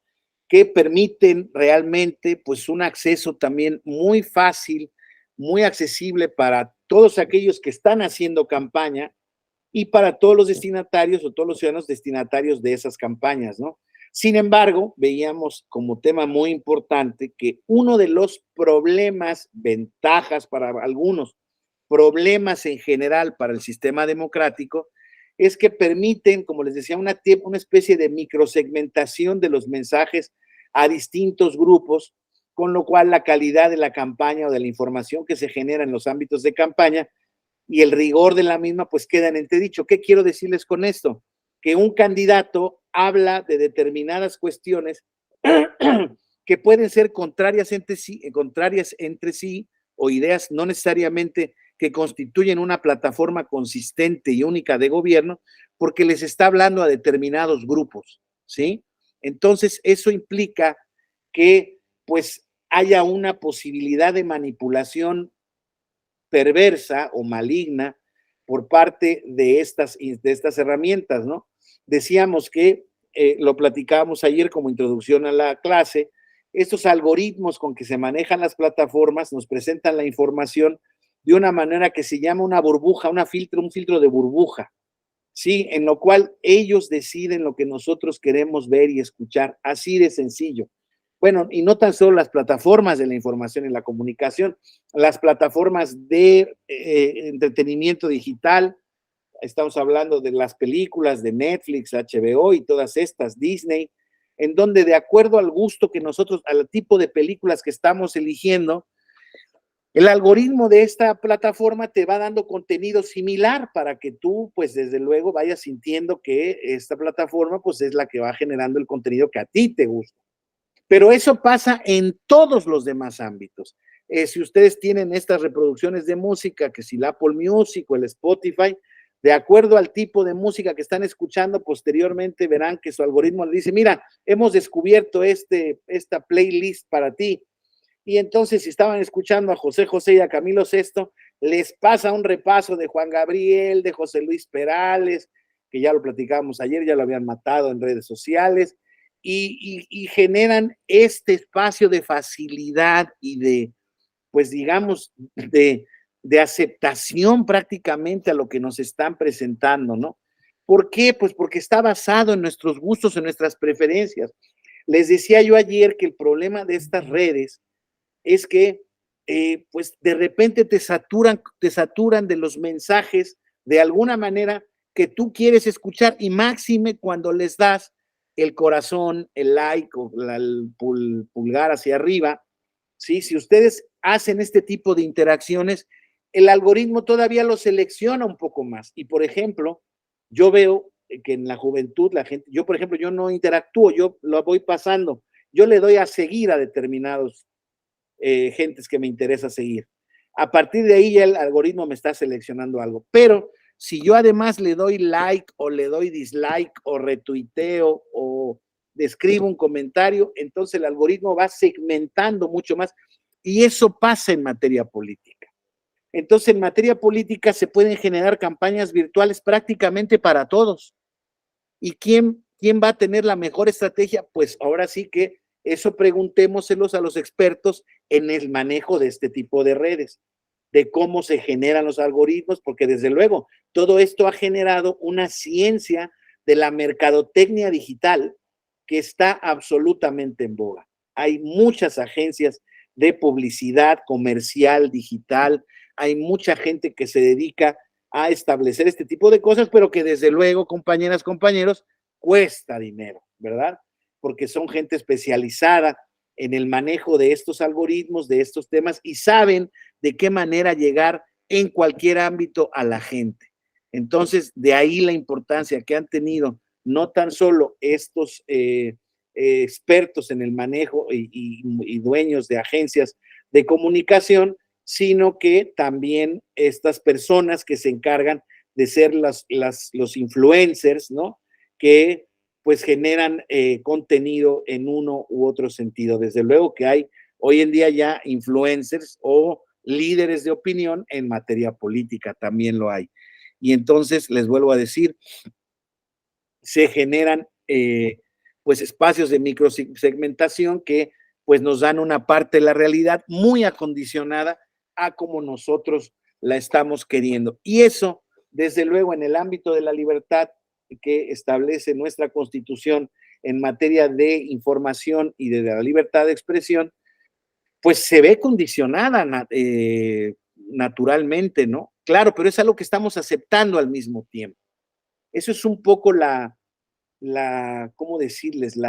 Que permiten realmente pues un acceso también muy fácil, muy accesible para todos aquellos que están haciendo campaña y para todos los destinatarios o todos los ciudadanos destinatarios de esas campañas, ¿no? Sin embargo, veíamos como tema muy importante que uno de los problemas, ventajas para algunos, problemas en general para el sistema democrático, es que permiten, como les decía, una especie de microsegmentación de los mensajes a distintos grupos, con lo cual la calidad de la campaña o de la información que se genera en los ámbitos de campaña y el rigor de la misma, pues queda en entredicho. ¿Qué quiero decirles con esto? Que un candidato habla de determinadas cuestiones que pueden ser contrarias entre sí o ideas no necesariamente que constituyen una plataforma consistente y única de gobierno, porque les está hablando a determinados grupos, ¿sí? Entonces, eso implica que, pues, haya una posibilidad de manipulación perversa o maligna por parte de estas herramientas, ¿no? Decíamos que, lo platicábamos ayer como introducción a la clase, estos algoritmos con que se manejan las plataformas nos presentan la información de una manera que se llama una burbuja, un filtro de burbuja, ¿sí? En lo cual ellos deciden lo que nosotros queremos ver y escuchar, así de sencillo. Bueno, y no tan solo las plataformas de la información y la comunicación, las plataformas de entretenimiento digital, estamos hablando de las películas de Netflix, HBO y todas estas, Disney, en donde de acuerdo al gusto que nosotros, al tipo de películas que estamos eligiendo, el algoritmo de esta plataforma te va dando contenido similar para que tú, pues desde luego, vayas sintiendo que esta plataforma, pues es la que va generando el contenido que a ti te gusta. Pero eso pasa en todos los demás ámbitos. Si ustedes tienen estas reproducciones de música, que si la Apple Music o el Spotify, de acuerdo al tipo de música que están escuchando, posteriormente verán que su algoritmo le dice, mira, hemos descubierto esta playlist para ti. Y entonces, si estaban escuchando a José José y a Camilo Sesto, les pasa un repaso de Juan Gabriel, de José Luis Perales, que ya lo platicábamos ayer, ya lo habían matado en redes sociales, y generan este espacio de facilidad y de, pues digamos, de aceptación prácticamente a lo que nos están presentando, ¿no? ¿Por qué? Pues porque está basado en nuestros gustos, en nuestras preferencias. Les decía yo ayer que el problema de estas redes es que, pues de repente te saturan de los mensajes de alguna manera que tú quieres escuchar, y máxime cuando les das el corazón, el like o el pulgar hacia arriba, ¿sí? Si ustedes hacen este tipo de interacciones, el algoritmo todavía lo selecciona un poco más. Y por ejemplo, yo veo que en la juventud la gente, yo por ejemplo, yo no interactúo, yo lo voy pasando, yo le doy a seguir a determinados gentes que me interesa seguir. A partir de ahí ya el algoritmo me está seleccionando algo. Pero si yo además le doy like o le doy dislike o retuiteo o escribo un comentario, entonces el algoritmo va segmentando mucho más. Y eso pasa en materia política. Entonces, en materia política se pueden generar campañas virtuales prácticamente para todos. ¿Y quién va a tener la mejor estrategia? Pues ahora sí que eso preguntémoselos a los expertos en el manejo de este tipo de redes, de cómo se generan los algoritmos, porque desde luego todo esto ha generado una ciencia de la mercadotecnia digital que está absolutamente en boga. Hay muchas agencias de publicidad comercial digital, hay mucha gente que se dedica a establecer este tipo de cosas, pero que desde luego, compañeras, compañeros, cuesta dinero, ¿verdad? Porque son gente especializada en el manejo de estos algoritmos, de estos temas, y saben de qué manera llegar en cualquier ámbito a la gente. Entonces, de ahí la importancia que han tenido no tan solo estos expertos en el manejo y dueños de agencias de comunicación, sino que también estas personas que se encargan de ser los influencers, ¿no? Que pues generan contenido en uno u otro sentido. Desde luego que hay hoy en día ya influencers o líderes de opinión en materia política, también lo hay. Y entonces, les vuelvo a decir, se generan pues espacios de microsegmentación que pues nos dan una parte de la realidad muy acondicionada a como nosotros la estamos queriendo. Y eso, desde luego, en el ámbito de la libertad que establece nuestra Constitución en materia de información y de la libertad de expresión, pues se ve condicionada naturalmente, ¿no? Claro, pero es algo que estamos aceptando al mismo tiempo. Eso es un poco ¿cómo decirles?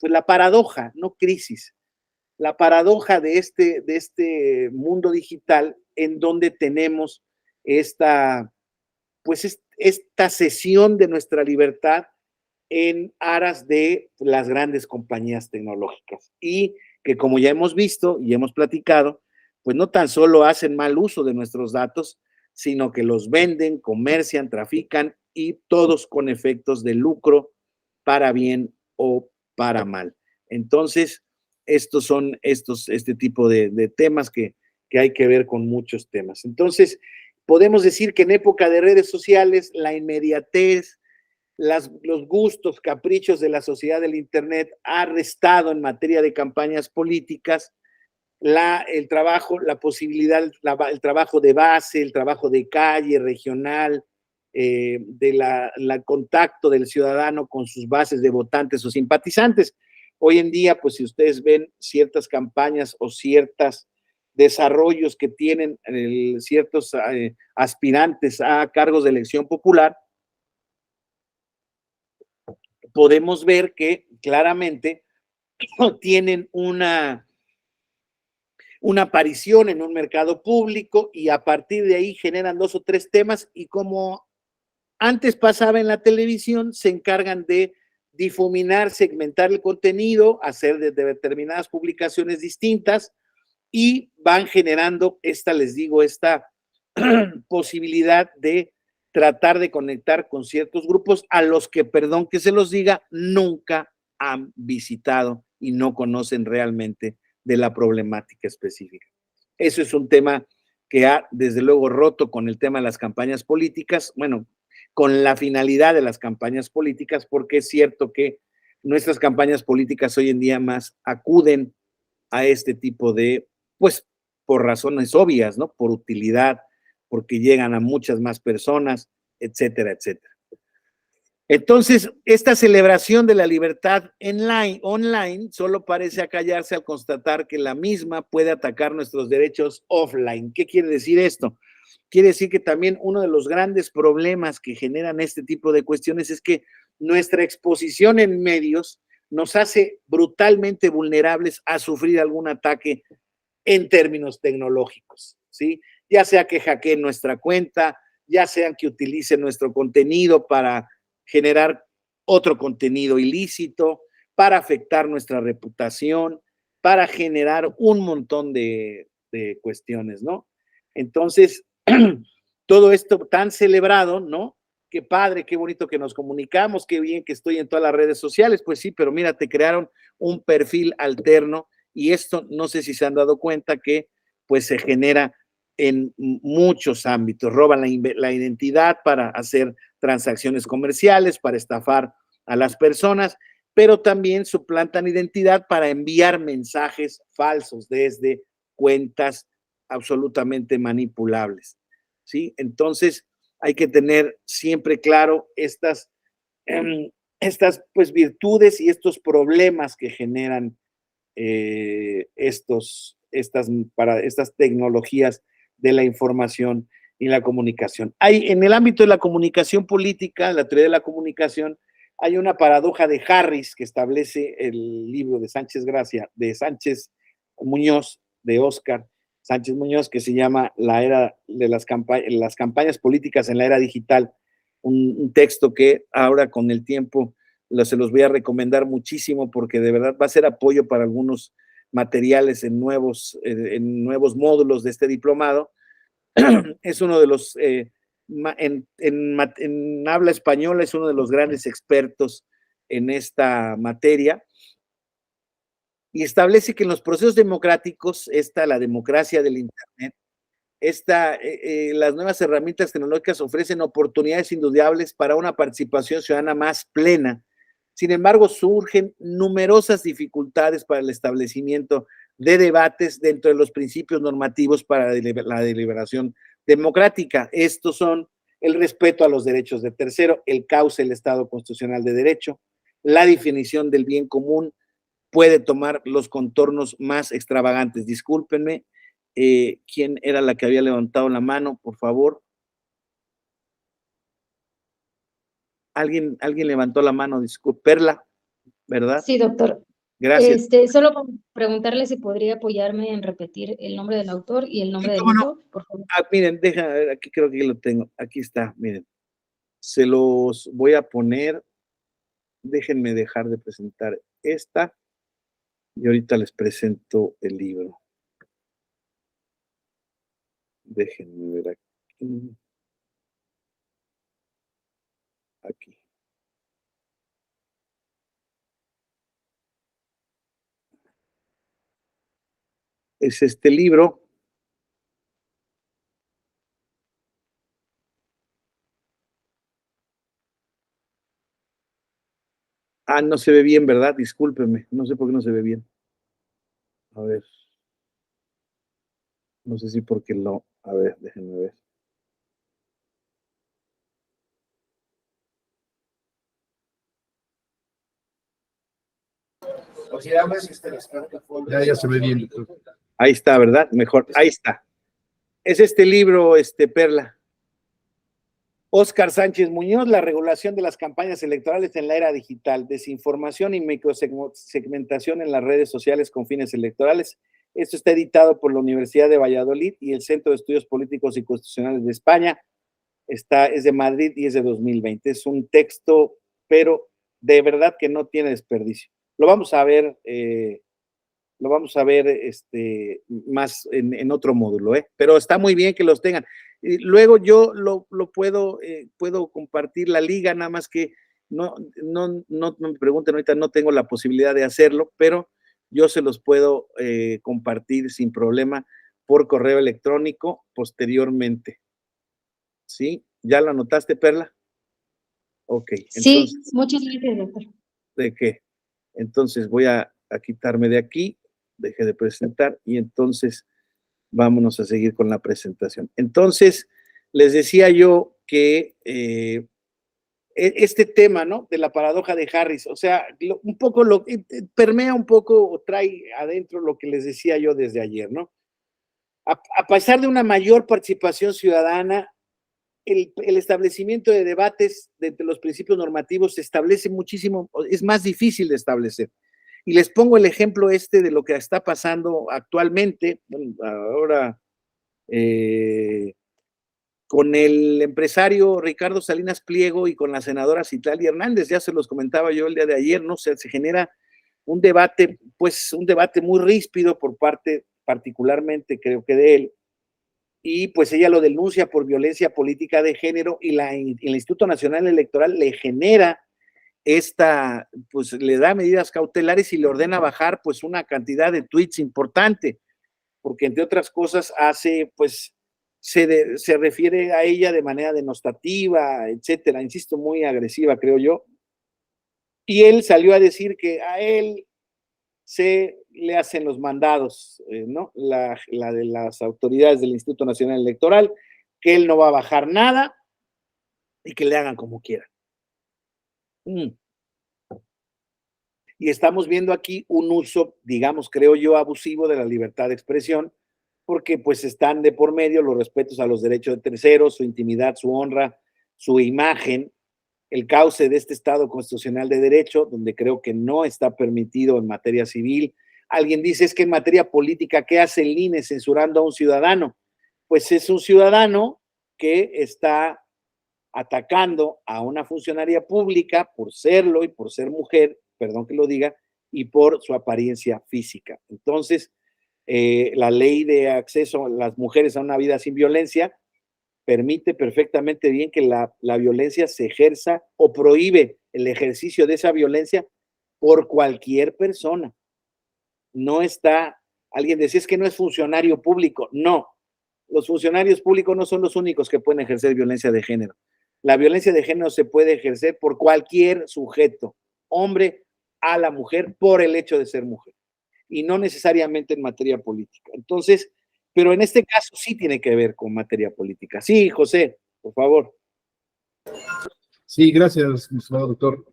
Pues la paradoja, no crisis, la paradoja de este mundo digital en donde tenemos pues esta cesión de nuestra libertad en aras de las grandes compañías tecnológicas y que, como ya hemos visto y hemos platicado, pues no tan solo hacen mal uso de nuestros datos, sino que los venden, comercian, trafican y todos con efectos de lucro para bien o para mal. Entonces, estos son este tipo de temas que hay que ver con muchos temas. Entonces, podemos decir que en época de redes sociales, la inmediatez, los gustos, caprichos de la sociedad del Internet ha restado en materia de campañas políticas el trabajo, la posibilidad, el trabajo de base, el trabajo de calle, regional, la contacto del ciudadano con sus bases de votantes o simpatizantes. Hoy en día, pues si ustedes ven ciertas campañas o ciertos desarrollos que tienen ciertos aspirantes a cargos de elección popular, podemos ver que claramente tienen una aparición en un mercado público y a partir de ahí generan 2 o 3 temas y como antes pasaba en la televisión, se encargan de difuminar, segmentar el contenido, hacer de determinadas publicaciones distintas y van generando esta posibilidad de tratar de conectar con ciertos grupos a los que, perdón que se los diga, nunca han visitado y no conocen realmente de la problemática específica. Eso es un tema que ha, desde luego, roto con el tema de las campañas políticas, bueno, con la finalidad de las campañas políticas, porque es cierto que nuestras campañas políticas hoy en día más acuden a este tipo de, pues, por razones obvias, ¿no? Por utilidad, porque llegan a muchas más personas, etcétera, etcétera. Entonces, esta celebración de la libertad online solo parece acallarse al constatar que la misma puede atacar nuestros derechos offline. ¿Qué quiere decir esto? Quiere decir que también uno de los grandes problemas que generan este tipo de cuestiones es que nuestra exposición en medios nos hace brutalmente vulnerables a sufrir algún ataque en términos tecnológicos, ¿sí? Ya sea que hackeen nuestra cuenta, ya sea que utilicen nuestro contenido para generar otro contenido ilícito, para afectar nuestra reputación, para generar un montón de cuestiones, ¿no? Entonces, todo esto tan celebrado, ¿no? Qué padre, qué bonito que nos comunicamos, qué bien que estoy en todas las redes sociales, pues sí, pero mira, te crearon un perfil alterno y esto no sé si se han dado cuenta que pues se genera en muchos ámbitos, roban la identidad para hacer transacciones comerciales, para estafar a las personas, pero también suplantan identidad para enviar mensajes falsos desde cuentas absolutamente manipulables, ¿sí? Entonces, hay que tener siempre claro estas pues virtudes y estos problemas que generan estas tecnologías de la información y la comunicación. Hay en el ámbito de la comunicación política, la teoría de la comunicación, hay una paradoja de Harris que establece el libro de Sánchez Gracia, de Sánchez Muñoz, de Óscar Sánchez Muñoz, que se llama La era de las campañas políticas en la era digital, un texto que ahora con el tiempo se los voy a recomendar muchísimo porque de verdad va a ser apoyo para algunos materiales en nuevos módulos de este diplomado. Es uno de los, en habla española, es uno de los grandes expertos en esta materia y establece que en los procesos democráticos, la democracia del Internet, las nuevas herramientas tecnológicas ofrecen oportunidades indudables para una participación ciudadana más plena. Sin embargo, surgen numerosas dificultades para el establecimiento de debates dentro de los principios normativos para la deliberación democrática. Estos son el respeto a los derechos de tercero, el cauce del Estado constitucional de derecho, la definición del bien común puede tomar los contornos más extravagantes. Discúlpenme, ¿quién era la que había levantado la mano, por favor? Alguien levantó la mano, disculpe, Perla, ¿verdad? Sí, doctor. Gracias. Solo preguntarle si podría apoyarme en repetir el nombre del autor y el nombre del libro, por favor. Miren, aquí creo que lo tengo. Aquí está, miren. Se los voy a poner. Déjenme dejar de presentar esta y ahorita les presento el libro. Déjenme ver aquí. Aquí. Es este libro. No se ve bien, ¿verdad? Discúlpeme. No sé por qué no se ve bien. A ver. No sé si porque no. A ver, déjenme ver. Ya se ve bien. Ahí está, ¿verdad? Mejor. Ahí está. Es este libro, Perla. Óscar Sánchez Muñoz, La regulación de las campañas electorales en la era digital, desinformación y microsegmentación en las redes sociales con fines electorales. Esto está editado por la Universidad de Valladolid y el Centro de Estudios Políticos y Constitucionales de España. Es de Madrid y es de 2020. Es un texto, pero de verdad que no tiene desperdicio. Lo vamos a ver más en otro módulo, pero está muy bien que los tengan. Luego yo lo puedo compartir la liga, nada más que no me pregunten ahorita, no tengo la posibilidad de hacerlo, pero yo se los puedo compartir sin problema por correo electrónico posteriormente. ¿Sí? ¿Ya lo anotaste, Perla? Ok. Sí, Entonces, muchas gracias, doctor. ¿de qué? Entonces voy a quitarme de aquí, deje de presentar y entonces vámonos a seguir con la presentación. Entonces, les decía yo que este tema, ¿no? De la paradoja de Harris, o sea, un poco permea un poco o trae adentro lo que les decía yo desde ayer, ¿no? A pesar de una mayor participación ciudadana, el establecimiento de debates de los principios normativos se establece muchísimo, es más difícil de establecer. Y les pongo el ejemplo de lo que está pasando actualmente, bueno, ahora con el empresario Ricardo Salinas Pliego y con la senadora Citlali Hernández, ya se los comentaba yo el día de ayer, ¿no? Se genera un debate, pues un debate muy ríspido por parte, particularmente creo que de él, y pues ella lo denuncia por violencia política de género y el Instituto Nacional Electoral le genera pues le da medidas cautelares y le ordena bajar pues una cantidad de tweets importante, porque entre otras cosas hace, pues, se refiere a ella de manera denostativa, etcétera, insisto, muy agresiva, creo yo. Y él salió a decir que a él se le hacen los mandados, ¿no? La de las autoridades del Instituto Nacional Electoral, que él no va a bajar nada y que le hagan como quieran. Y estamos viendo aquí un uso, digamos, creo yo, abusivo de la libertad de expresión, porque pues están de por medio los respetos a los derechos de terceros, su intimidad, su honra, su imagen, el cauce de este Estado constitucional de derecho, donde creo que no está permitido en materia civil. Alguien dice, es que en materia política, ¿qué hace el INE censurando a un ciudadano? Pues es un ciudadano que está atacando a una funcionaria pública por serlo y por ser mujer, perdón que lo diga, y por su apariencia física. Entonces, la ley de acceso a las mujeres a una vida sin violencia permite perfectamente bien que la violencia se ejerza o prohíbe el ejercicio de esa violencia por cualquier persona. No está, alguien decía, es que no es funcionario público. No, los funcionarios públicos no son los únicos que pueden ejercer violencia de género. La violencia de género se puede ejercer por cualquier sujeto, hombre a la mujer, por el hecho de ser mujer, y no necesariamente en materia política. Entonces, pero en este caso sí tiene que ver con materia política. Sí, José, por favor. Sí, gracias, mi estimado doctor.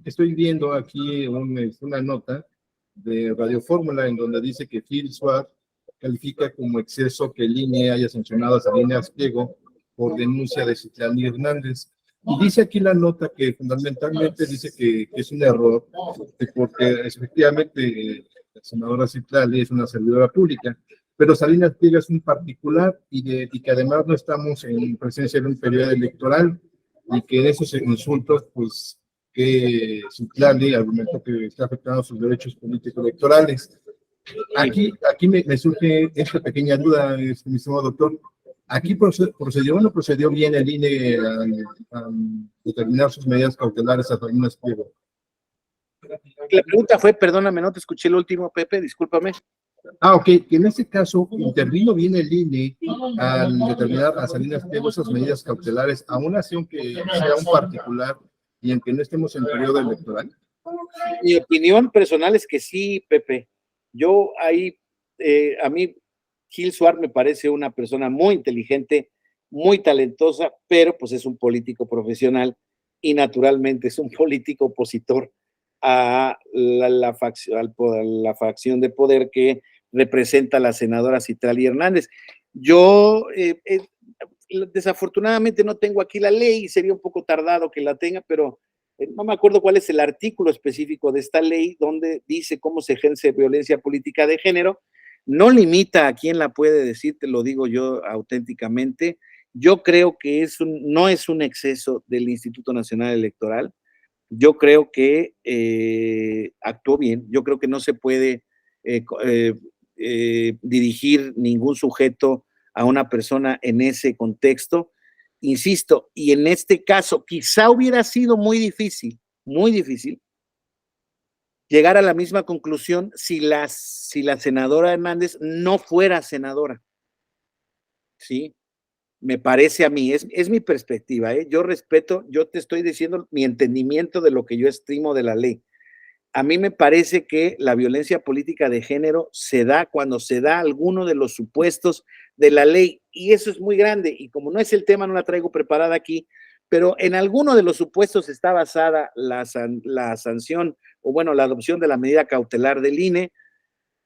Estoy viendo aquí una nota de Radio Fórmula en donde dice que Phil Swart califica como exceso que el INE haya sancionado a Salinas Pliego por denuncia de Citlali Hernández. Y dice aquí la nota que fundamentalmente dice que es un error, porque efectivamente la senadora Citlali es una servidora pública, pero Salinas Pliego es un particular y que además no estamos en presencia de un periodo electoral y que en esos insultos, pues, que Citlali argumentó que está afectando sus derechos políticos electorales. Aquí me surge esta pequeña duda, mi estimado doctor. ¿Aquí procedió o no procedió bien el INE a determinar sus medidas cautelares a Salinas Pliego? La pregunta fue, perdóname, no te escuché el último, Pepe, discúlpame. Ok, que en este caso intervino bien el INE al determinar a Salinas Pliego esas medidas cautelares, aún así aunque sea un particular y aunque no estemos en periodo electoral. Mi opinión personal es que sí, Pepe. Yo ahí, a mí, Gil Suárez me parece una persona muy inteligente, muy talentosa, pero pues es un político profesional y naturalmente es un político opositor a la facción de poder que representa la senadora Citlali Hernández. Yo desafortunadamente no tengo aquí la ley, sería un poco tardado que la tenga, pero no me acuerdo cuál es el artículo específico de esta ley donde dice cómo se ejerce violencia política de género. No limita a quién la puede decir, te lo digo yo auténticamente. Yo creo que no es un exceso del Instituto Nacional Electoral. Yo creo que actuó bien. Yo creo que no se puede dirigir ningún sujeto a una persona en ese contexto. Insisto, y en este caso quizá hubiera sido muy difícil llegar a la misma conclusión si la senadora Hernández no fuera senadora. ¿Sí? Me parece a mí, es mi perspectiva, ¿eh? Yo respeto, yo te estoy diciendo mi entendimiento de lo que yo estimo de la ley. A mí me parece que la violencia política de género se da cuando se da alguno de los supuestos de la ley, y eso es muy grande, y como no es el tema, no la traigo preparada aquí, pero en alguno de los supuestos está basada la sanción, o bueno, la adopción de la medida cautelar del INE,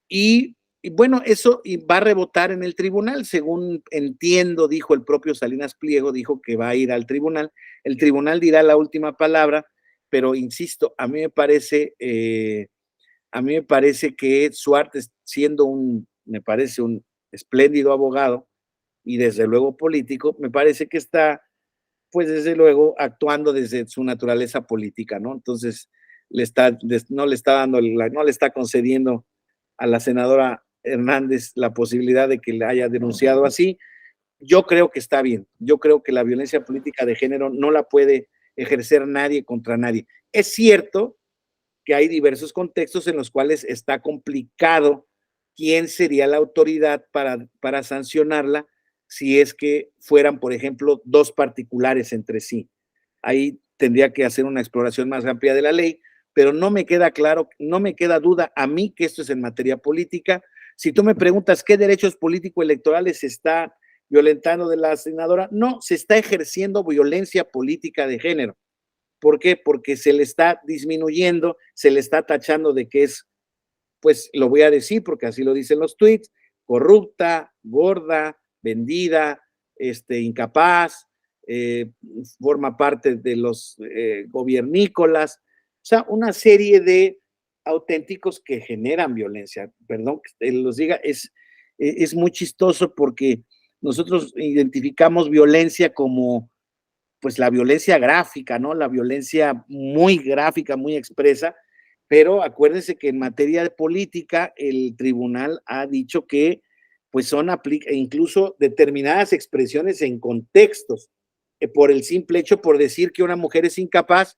y bueno, eso va a rebotar en el tribunal, según entiendo, dijo el propio Salinas Pliego, dijo que va a ir al tribunal, el tribunal dirá la última palabra, pero insisto, a mí me parece que Suárez, siendo me parece un espléndido abogado y desde luego político, me parece que está, pues desde luego, actuando desde su naturaleza política, ¿no? Entonces, no le está concediendo a la senadora Hernández la posibilidad de que le haya denunciado así. Yo creo que está bien. Yo creo que la violencia política de género no la puede ejercer nadie contra nadie. Es cierto que hay diversos contextos en los cuales está complicado quién sería la autoridad para sancionarla si es que fueran, por ejemplo, dos particulares entre sí. Ahí tendría que hacer una exploración más amplia de la ley, pero no me queda claro, no me queda duda a mí que esto es en materia política. Si tú me preguntas qué derechos político-electorales se está violentando de la senadora, no, se está ejerciendo violencia política de género. ¿Por qué? Porque se le está disminuyendo, se le está tachando de que es, pues lo voy a decir porque así lo dicen los tweets, corrupta, gorda, vendida, incapaz, forma parte de los gobiernícolas, o sea, una serie de auténticos que generan violencia. Perdón que los diga, es muy chistoso porque nosotros identificamos violencia como pues la violencia gráfica, ¿no? La violencia muy gráfica, muy expresa, pero acuérdense que en materia de política el tribunal ha dicho que pues incluso determinadas expresiones en contextos, por el simple hecho por decir que una mujer es incapaz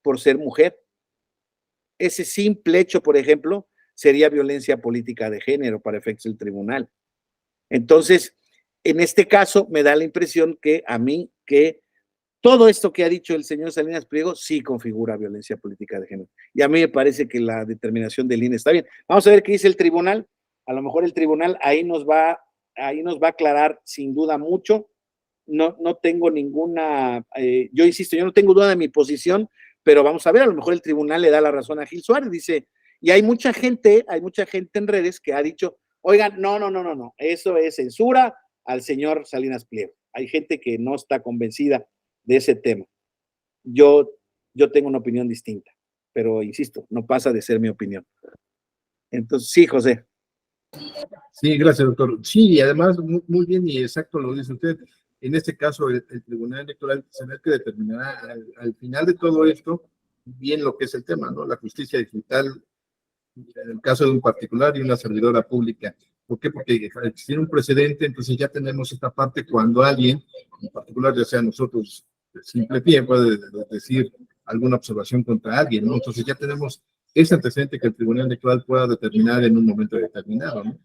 por ser mujer. Ese simple hecho, por ejemplo, sería violencia política de género para efectos del tribunal. Entonces, en este caso me da la impresión que a mí que todo esto que ha dicho el señor Salinas Pliego sí configura violencia política de género. Y a mí me parece que la determinación del INE está bien. Vamos a ver qué dice el tribunal. A lo mejor el tribunal ahí nos va a aclarar sin duda mucho. No tengo ninguna, yo insisto, yo no tengo duda de mi posición, pero vamos a ver, a lo mejor el tribunal le da la razón a Gil Suárez, dice, y hay mucha gente en redes que ha dicho, oigan, no, eso es censura al señor Salinas Pliego. Hay gente que no está convencida de ese tema. Yo tengo una opinión distinta, pero insisto, no pasa de ser mi opinión. Entonces, sí, José. Sí, gracias, doctor. Sí, y además, muy bien y exacto lo dice usted. En este caso, el Tribunal Electoral será el que determinará al final de todo esto bien lo que es el tema, ¿no? La justicia digital, en el caso de un particular y una servidora pública. ¿Por qué? Porque tiene un precedente, entonces ya tenemos esta parte cuando alguien, en particular ya sea nosotros, de simple pie, puede decir alguna observación contra alguien, ¿no? Entonces ya tenemos ese antecedente que el Tribunal Electoral pueda determinar en un momento determinado, ¿no?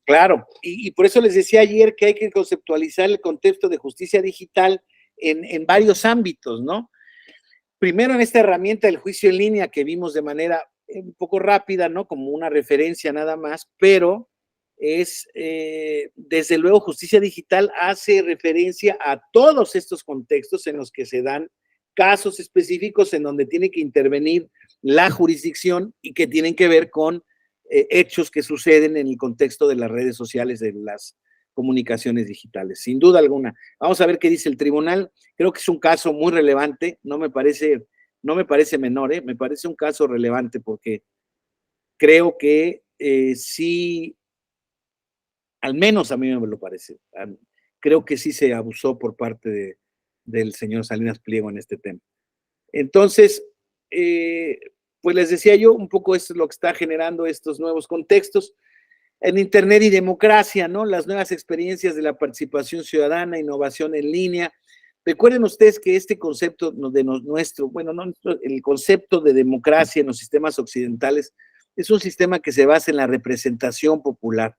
Claro, y por eso les decía ayer que hay que conceptualizar el contexto de justicia digital en varios ámbitos, ¿no? Primero en esta herramienta del juicio en línea que vimos de manera un poco rápida, ¿no? Como una referencia nada más, pero es, desde luego, justicia digital hace referencia a todos estos contextos en los que se dan casos específicos en donde tiene que intervenir la jurisdicción y que tienen que ver con hechos que suceden en el contexto de las redes sociales, de las comunicaciones digitales, sin duda alguna. Vamos a ver qué dice el tribunal. Creo que es un caso muy relevante, no me parece menor, me parece un caso relevante porque creo que sí, al menos a mí me lo parece. Creo que sí se abusó por parte del señor Salinas Pliego en este tema. Entonces, pues les decía yo, un poco esto es lo que está generando estos nuevos contextos. en Internet y democracia, ¿no? Las nuevas experiencias de la participación ciudadana, innovación en línea. Recuerden ustedes que este concepto de nuestro, bueno, no, el concepto de democracia en los sistemas occidentales es un sistema que se basa en la representación popular.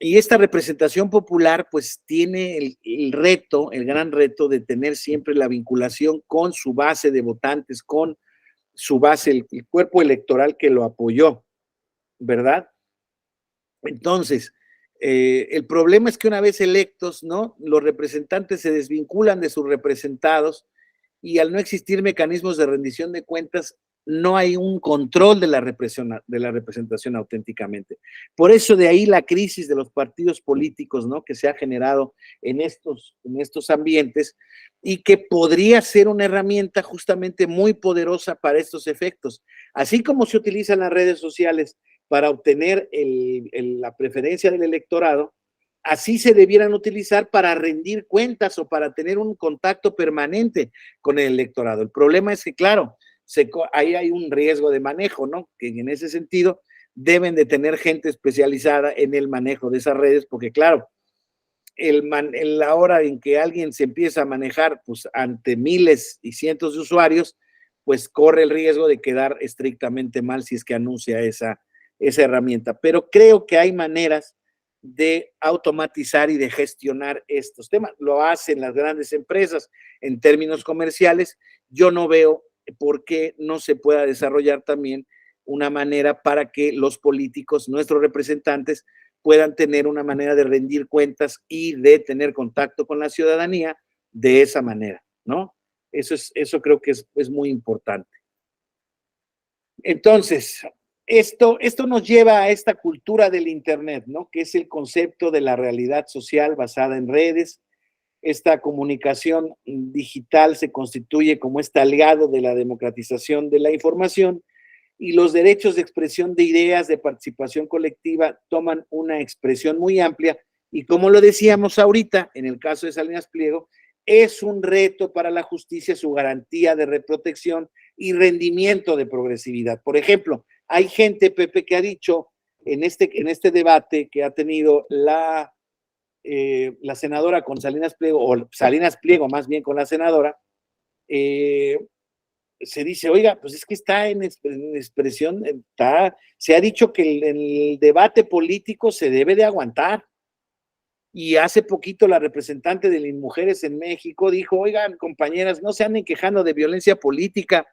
Y esta representación popular pues tiene el reto, el gran reto de tener siempre la vinculación con su base de votantes, con su base, el cuerpo electoral que lo apoyó, ¿verdad? Entonces, el problema es que una vez electos, ¿no? Los representantes se desvinculan de sus representados y al no existir mecanismos de rendición de cuentas, no hay un control de la representación auténticamente. Por eso de ahí la crisis de los partidos políticos, ¿no? Que se ha generado en estos ambientes y que podría ser una herramienta justamente muy poderosa para estos efectos. Así como se utilizan las redes sociales para obtener la preferencia del electorado, así se debieran utilizar para rendir cuentas o para tener un contacto permanente con el electorado. El problema es que, claro, ahí hay un riesgo de manejo, ¿no? Que en ese sentido deben de tener gente especializada en el manejo de esas redes, porque claro, en la hora en que alguien se empieza a manejar pues, ante miles y cientos de usuarios, pues corre el riesgo de quedar estrictamente mal si es que anuncia esa herramienta. Pero creo que hay maneras de automatizar y de gestionar estos temas. Lo hacen las grandes empresas en términos comerciales. Yo no veo por qué no se pueda desarrollar también una manera para que los políticos, nuestros representantes, puedan tener una manera de rendir cuentas y de tener contacto con la ciudadanía de esa manera, ¿no? Eso creo que es muy importante. Entonces, esto nos lleva a esta cultura del Internet, ¿no? Que es el concepto de la realidad social basada en redes. Esta comunicación digital se constituye como este aliado de la democratización de la información y los derechos de expresión de ideas, de participación colectiva, toman una expresión muy amplia y como lo decíamos ahorita, en el caso de Salinas Pliego, es un reto para la justicia su garantía de reprotección y rendimiento de progresividad. Por ejemplo, hay gente, Pepe, que ha dicho en este debate que ha tenido la senadora con Salinas Pliego, o Salinas Pliego más bien con la senadora, se dice, oiga, pues es que está en expresión, se ha dicho que el debate político se debe de aguantar. Y hace poquito la representante de las mujeres en México dijo, oigan, compañeras, no se anden quejando de violencia política,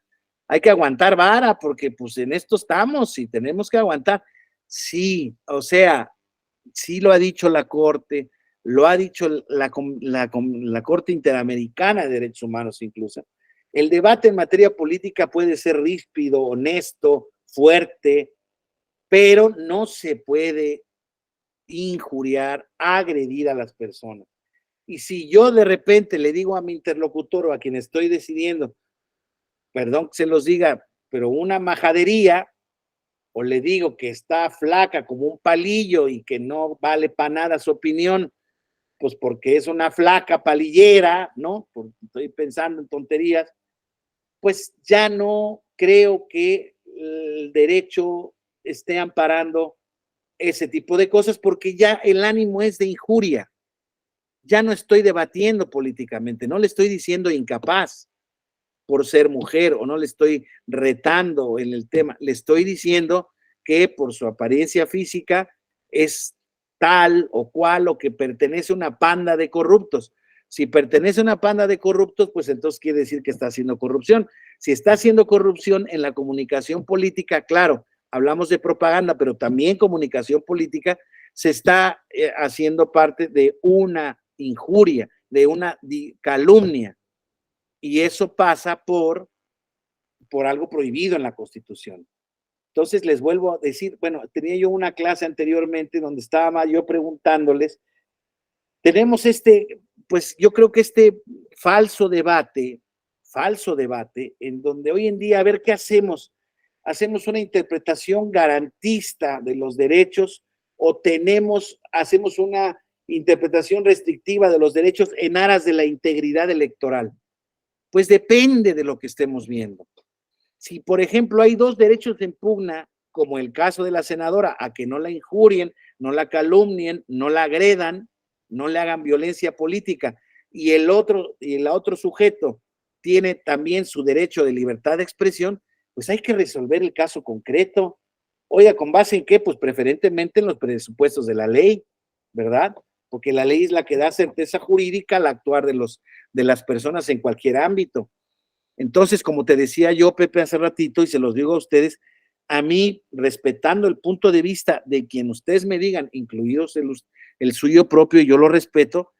hay que aguantar vara, porque pues en esto estamos y tenemos que aguantar. Sí, o sea, sí lo ha dicho la Corte, lo ha dicho la Corte Interamericana de Derechos Humanos incluso. El debate en materia política puede ser ríspido, honesto, fuerte, pero no se puede injuriar, agredir a las personas. Y si yo de repente le digo a mi interlocutor o a quien estoy decidiendo, perdón que se los diga, pero una majadería, o le digo que está flaca como un palillo y que no vale para nada su opinión, pues porque es una flaca palillera, ¿no? Porque estoy pensando en tonterías, pues ya no creo que el derecho esté amparando ese tipo de cosas porque ya el ánimo es de injuria. Ya no estoy debatiendo políticamente, no le estoy diciendo incapaz por ser mujer o no le estoy retando en el tema, le estoy diciendo que por su apariencia física es tal o cual o que pertenece a una panda de corruptos. Si pertenece a una panda de corruptos, pues entonces quiere decir que está haciendo corrupción. Si está haciendo corrupción en la comunicación política, claro, hablamos de propaganda, pero también comunicación política, se está haciendo parte de una injuria, de una calumnia. Y eso pasa por algo prohibido en la Constitución. Entonces les vuelvo a decir, bueno, tenía yo una clase anteriormente donde estaba yo preguntándoles, tenemos pues yo creo que este falso debate, en donde hoy en día, a ver qué hacemos, hacemos una interpretación garantista de los derechos o hacemos una interpretación restrictiva de los derechos en aras de la integridad electoral. Pues depende de lo que estemos viendo. Si, por ejemplo, hay dos derechos en pugna como el caso de la senadora, a que no la injurien, no la calumnien, no la agredan, no le hagan violencia política, y el otro sujeto tiene también su derecho de libertad de expresión, pues hay que resolver el caso concreto. Oiga, ¿con base en qué? Pues preferentemente en los presupuestos de la ley, ¿verdad? Porque la ley es la que da certeza jurídica al actuar de las personas en cualquier ámbito. Entonces, como te decía yo, Pepe, hace ratito, y se los digo a ustedes, a mí, respetando el punto de vista de quien ustedes me digan, incluidos el suyo propio, y yo lo respeto,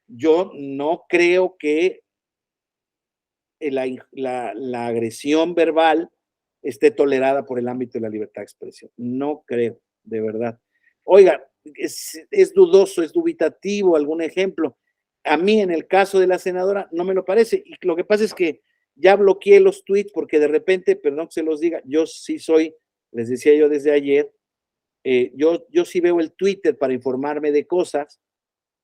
yo no creo que la agresión verbal esté tolerada por el ámbito de la libertad de expresión. No creo, de verdad. Oiga, es dudoso, es dubitativo algún ejemplo. A mí, en el caso de la senadora, no me lo parece. Y lo que pasa es que ya bloqueé los tweets porque de repente, perdón que se los diga, yo sí soy, les decía yo desde ayer, yo sí veo el Twitter para informarme de cosas,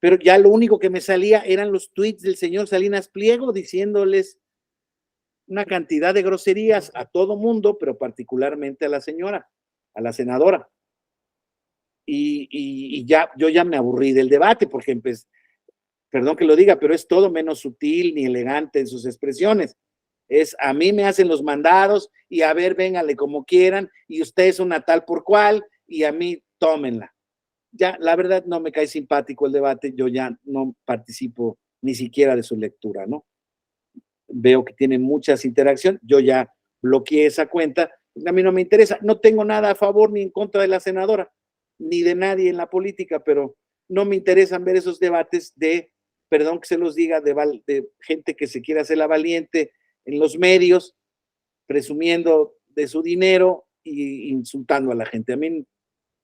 pero ya lo único que me salía eran los tweets del señor Salinas Pliego diciéndoles una cantidad de groserías a todo mundo, pero particularmente a la señora, a la senadora. Y ya, yo ya me aburrí del debate porque, perdón que lo diga, pero es todo menos sutil ni elegante en sus expresiones. Es, a mí me hacen los mandados y a ver, véngale como quieran y usted es una tal por cual y a mí tómenla. Ya, la verdad no me cae simpático el debate, yo ya no participo ni siquiera de su lectura, ¿no? Veo que tiene muchas interacciones, yo ya bloqueé esa cuenta, a mí no me interesa, no tengo nada a favor ni en contra de la senadora, ni de nadie en la política, pero no me interesan ver esos debates de, perdón que se los diga, de gente que se quiere hacer la valiente en los medios, presumiendo de su dinero e insultando a la gente. A mí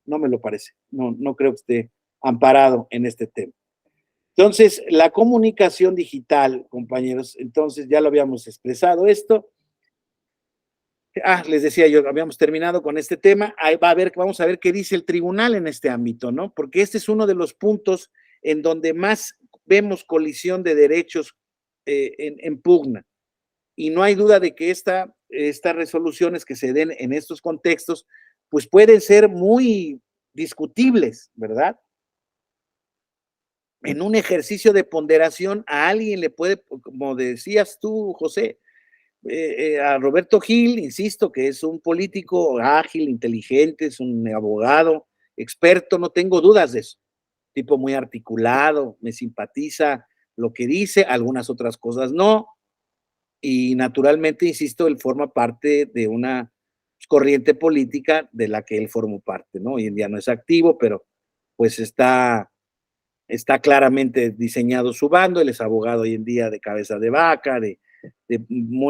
no me lo parece, no creo que esté amparado en este tema. Entonces, la comunicación digital, compañeros, entonces ya lo habíamos expresado esto. Les decía yo, habíamos terminado con este tema. Ahí vamos a ver qué dice el tribunal en este ámbito, ¿no? Porque este es uno de los puntos en donde más vemos colisión de derechos en pugna. Y no hay duda de que estas resoluciones que se den en estos contextos, pues pueden ser muy discutibles, ¿verdad? En un ejercicio de ponderación a alguien le puede, como decías tú, José, a Roberto Gil, insisto, que es un político ágil, inteligente, es un abogado, experto, no tengo dudas de eso. Tipo muy articulado, me simpatiza lo que dice, algunas otras cosas no. Y naturalmente, insisto, él forma parte de una corriente política de la que él formó parte, ¿no? Hoy en día no es activo, pero pues está claramente diseñado su bando, él es abogado hoy en día de Cabeza de Vaca, de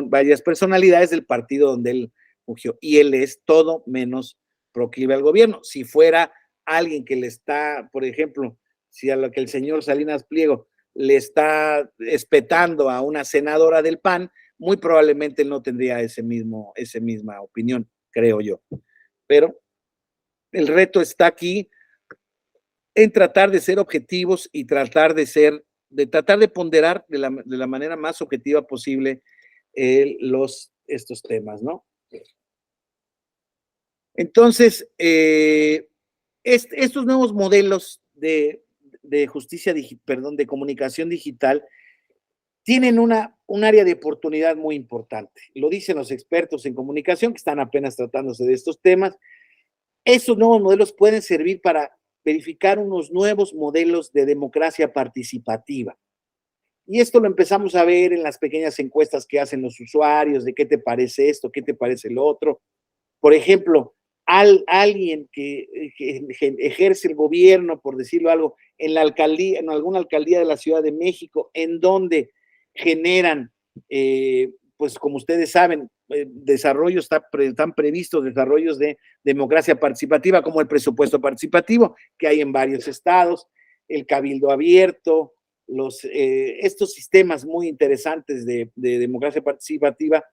varias personalidades del partido donde él fungió, y él es todo menos proclive al gobierno. Si fuera alguien que le está, por ejemplo, si a lo que el señor Salinas Pliego le está espetando a una senadora del PAN, muy probablemente él no tendría esa misma opinión, creo yo. Pero el reto está aquí en tratar de ser objetivos y tratar de ponderar de la manera más objetiva posible estos temas, ¿no? Entonces, estos nuevos modelos de justicia, de comunicación digital, tienen un área de oportunidad muy importante. Lo dicen los expertos en comunicación que están apenas tratándose de estos temas. Esos nuevos modelos pueden servir para verificar unos nuevos modelos de democracia participativa. Y esto lo empezamos a ver en las pequeñas encuestas que hacen los usuarios, de qué te parece esto, qué te parece lo otro. Por ejemplo, alguien que ejerce el gobierno, por decirlo algo, en la alcaldía, en alguna alcaldía de la Ciudad de México, en donde generan, pues como ustedes saben, desarrollos, están previstos desarrollos de democracia participativa, como el presupuesto participativo que hay en varios estados, el cabildo abierto, estos sistemas muy interesantes de democracia participativa,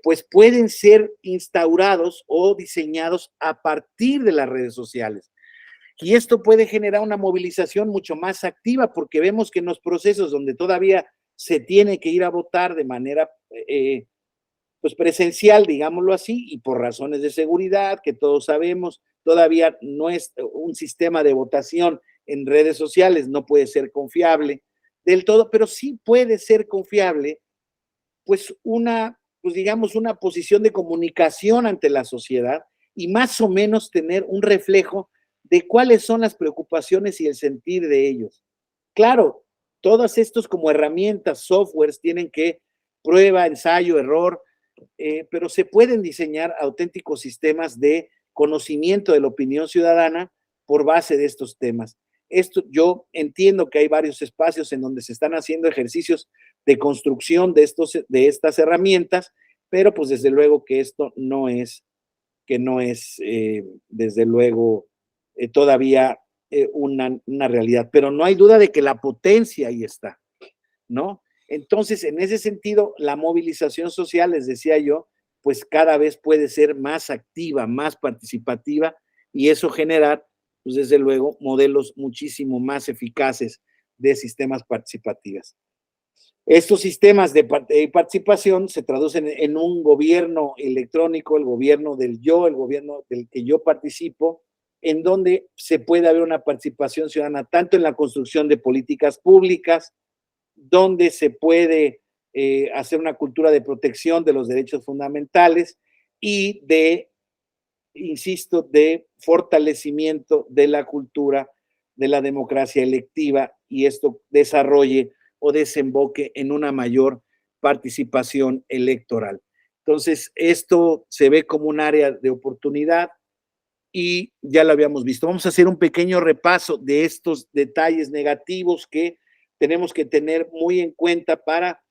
pues pueden ser instaurados o diseñados a partir de las redes sociales. Y esto puede generar una movilización mucho más activa, porque vemos que en los procesos donde todavía se tiene que ir a votar de manera pues presencial, digámoslo así, y por razones de seguridad, que todos sabemos, todavía no es un sistema de votación en redes sociales, no puede ser confiable del todo, pero sí puede ser confiable, pues digamos, una posición de comunicación ante la sociedad y más o menos tener un reflejo de cuáles son las preocupaciones y el sentir de ellos. Claro, todos estos como herramientas, softwares, tienen que prueba, ensayo, error, pero se pueden diseñar auténticos sistemas de conocimiento de la opinión ciudadana por base de estos temas. Yo entiendo que hay varios espacios en donde se están haciendo ejercicios de construcción de estas herramientas, pero pues desde luego que esto no es, desde luego, todavía una realidad. Pero no hay duda de que la potencia ahí está, ¿no? Entonces, en ese sentido, la movilización social, les decía yo, pues cada vez puede ser más activa, más participativa, y eso generar, pues desde luego, modelos muchísimo más eficaces de sistemas participativos. Estos sistemas de participación se traducen en un gobierno electrónico, el gobierno del yo, el gobierno del que yo participo, en donde se puede haber una participación ciudadana tanto en la construcción de políticas públicas, donde se puede hacer una cultura de protección de los derechos fundamentales y insisto, de fortalecimiento de la cultura de la democracia electiva, y esto desarrolle o desemboque en una mayor participación electoral. Entonces, esto se ve como un área de oportunidad y ya lo habíamos visto. Vamos a hacer un pequeño repaso de estos detalles negativos que tenemos que tener muy en cuenta para,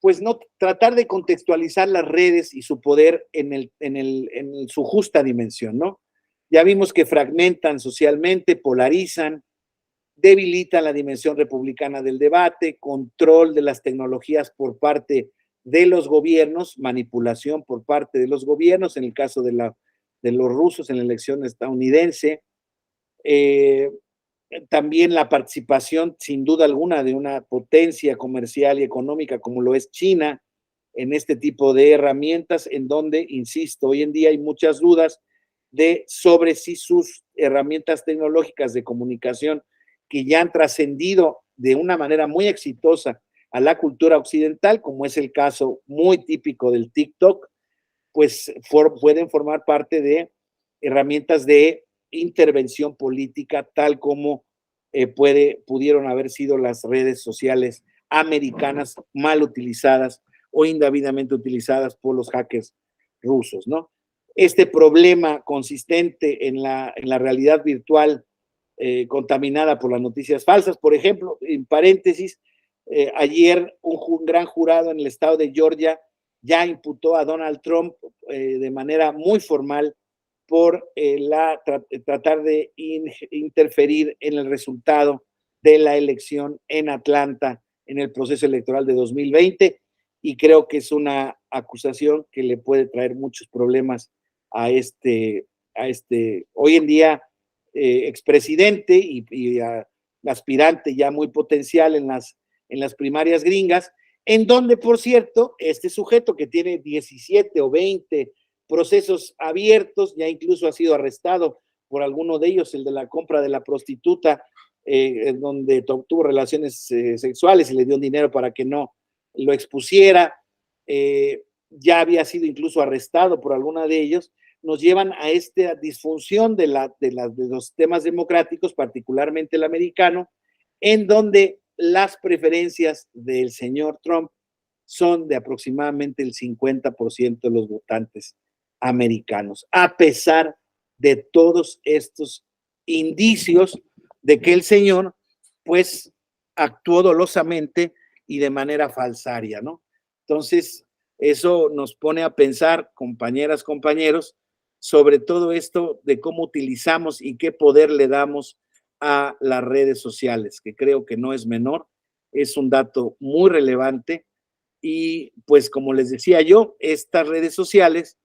pues, no tratar de contextualizar las redes y su poder en su justa dimensión, ¿no? Ya vimos que fragmentan socialmente, polarizan, debilitan la dimensión republicana del debate, control de las tecnologías por parte de los gobiernos, manipulación por parte de los gobiernos, en el caso de los rusos en la elección estadounidense, también la participación, sin duda alguna, de una potencia comercial y económica como lo es China en este tipo de herramientas, en donde, insisto, hoy en día hay muchas dudas sobre si sus herramientas tecnológicas de comunicación, que ya han trascendido de una manera muy exitosa a la cultura occidental, como es el caso muy típico del TikTok, pues pueden formar parte de herramientas de intervención política, tal como pudieron haber sido las redes sociales americanas mal utilizadas o indebidamente utilizadas por los hackers rusos, ¿no? Este problema consistente en la realidad virtual contaminada por las noticias falsas, por ejemplo, en paréntesis, ayer un gran jurado en el estado de Georgia ya imputó a Donald Trump de manera muy formal por tratar de interferir en el resultado de la elección en Atlanta en el proceso electoral de 2020, y creo que es una acusación que le puede traer muchos problemas a este hoy en día expresidente y aspirante ya muy potencial en las primarias gringas, en donde, por cierto, este sujeto que tiene 17 o 20 procesos abiertos, ya incluso ha sido arrestado por alguno de ellos, el de la compra de la prostituta, donde tuvo relaciones sexuales y le dio dinero para que no lo expusiera, ya había sido incluso arrestado por alguna de ellos. Nos llevan a esta disfunción de los temas democráticos, particularmente el americano, en donde las preferencias del señor Trump son de aproximadamente el 50% de los votantes americanos, a pesar de todos estos indicios de que el señor, pues, actuó dolosamente y de manera falsaria, ¿no? Entonces, eso nos pone a pensar, compañeras, compañeros, sobre todo esto de cómo utilizamos y qué poder le damos a las redes sociales, que creo que no es menor, es un dato muy relevante. Y pues como les decía yo, estas redes sociales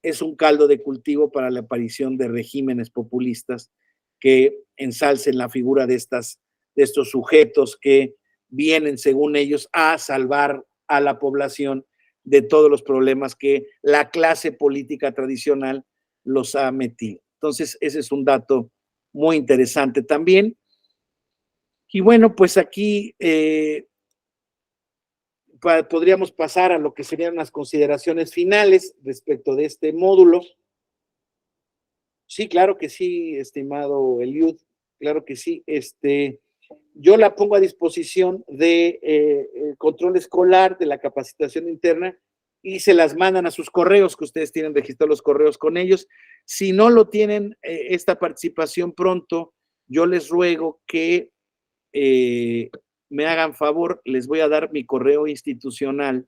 es un caldo de cultivo para la aparición de regímenes populistas que ensalcen la figura de estos sujetos que vienen, según ellos, a salvar a la población de todos los problemas que la clase política tradicional los ha metido. Entonces, ese es un dato muy interesante también. Y bueno, pues aquí podríamos pasar a lo que serían las consideraciones finales respecto de este módulo. Sí, claro que sí, estimado Eliud, claro que sí. Yo la pongo a disposición de el control escolar, de la capacitación interna, y se las mandan a sus correos, que ustedes tienen registrados los correos con ellos. Si no lo tienen, esta participación pronto, yo les ruego que me hagan favor, les voy a dar mi correo institucional,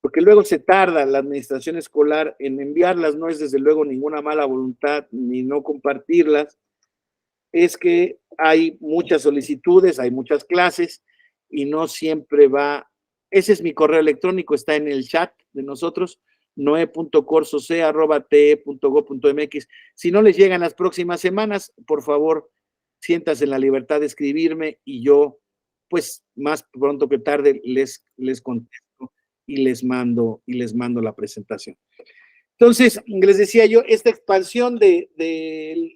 porque luego se tarda la administración escolar en enviarlas, no es desde luego ninguna mala voluntad ni no compartirlas, es que hay muchas solicitudes, hay muchas clases y no siempre va. Ese es mi correo electrónico, está en el chat de nosotros, noe.corsoc@te.go.mx. Si no les llegan las próximas semanas, por favor, siéntanse en la libertad de escribirme y yo, pues, más pronto que tarde les contesto y les mando la presentación. Entonces, les decía yo, esta expansión del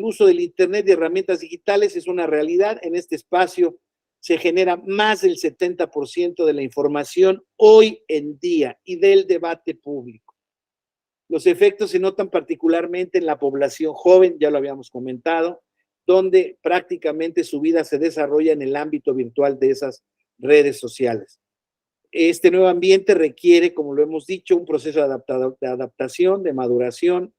uso del Internet y herramientas digitales es una realidad. En este espacio se genera más del 70% de la información hoy en día y del debate público. Los efectos se notan particularmente en la población joven, ya lo habíamos comentado, donde prácticamente su vida se desarrolla en el ámbito virtual de esas redes sociales. Este nuevo ambiente requiere, como lo hemos dicho, un proceso de adaptación, de maduración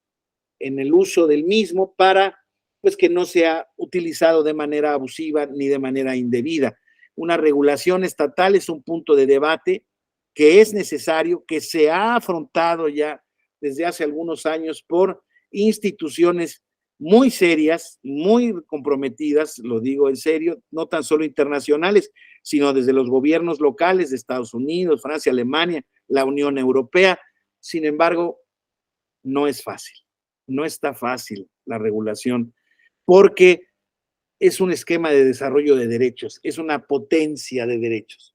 en el uso del mismo para, pues, que no sea utilizado de manera abusiva ni de manera indebida. Una regulación estatal es un punto de debate que es necesario, que se ha afrontado ya desde hace algunos años por instituciones muy serias, muy comprometidas, lo digo en serio, no tan solo internacionales, sino desde los gobiernos locales de Estados Unidos, Francia, Alemania, la Unión Europea. Sin embargo, no es fácil, no está fácil la regulación, porque es un esquema de desarrollo de derechos, es una potencia de derechos.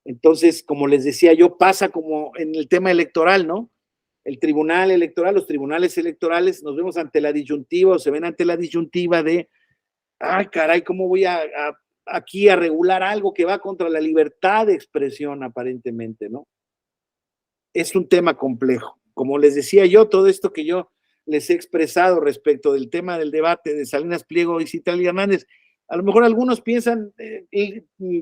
Entonces, como les decía yo, pasa como en el tema electoral, ¿no? El tribunal electoral, los tribunales electorales, nos vemos ante la disyuntiva o se ven ante la disyuntiva de, ay, caray, ¿cómo voy aquí a regular algo que va contra la libertad de expresión aparentemente, ¿no? Es un tema complejo. Como les decía yo, todo esto que yo les he expresado respecto del tema del debate de Salinas Pliego y Citlali Hernández, a lo mejor algunos piensan,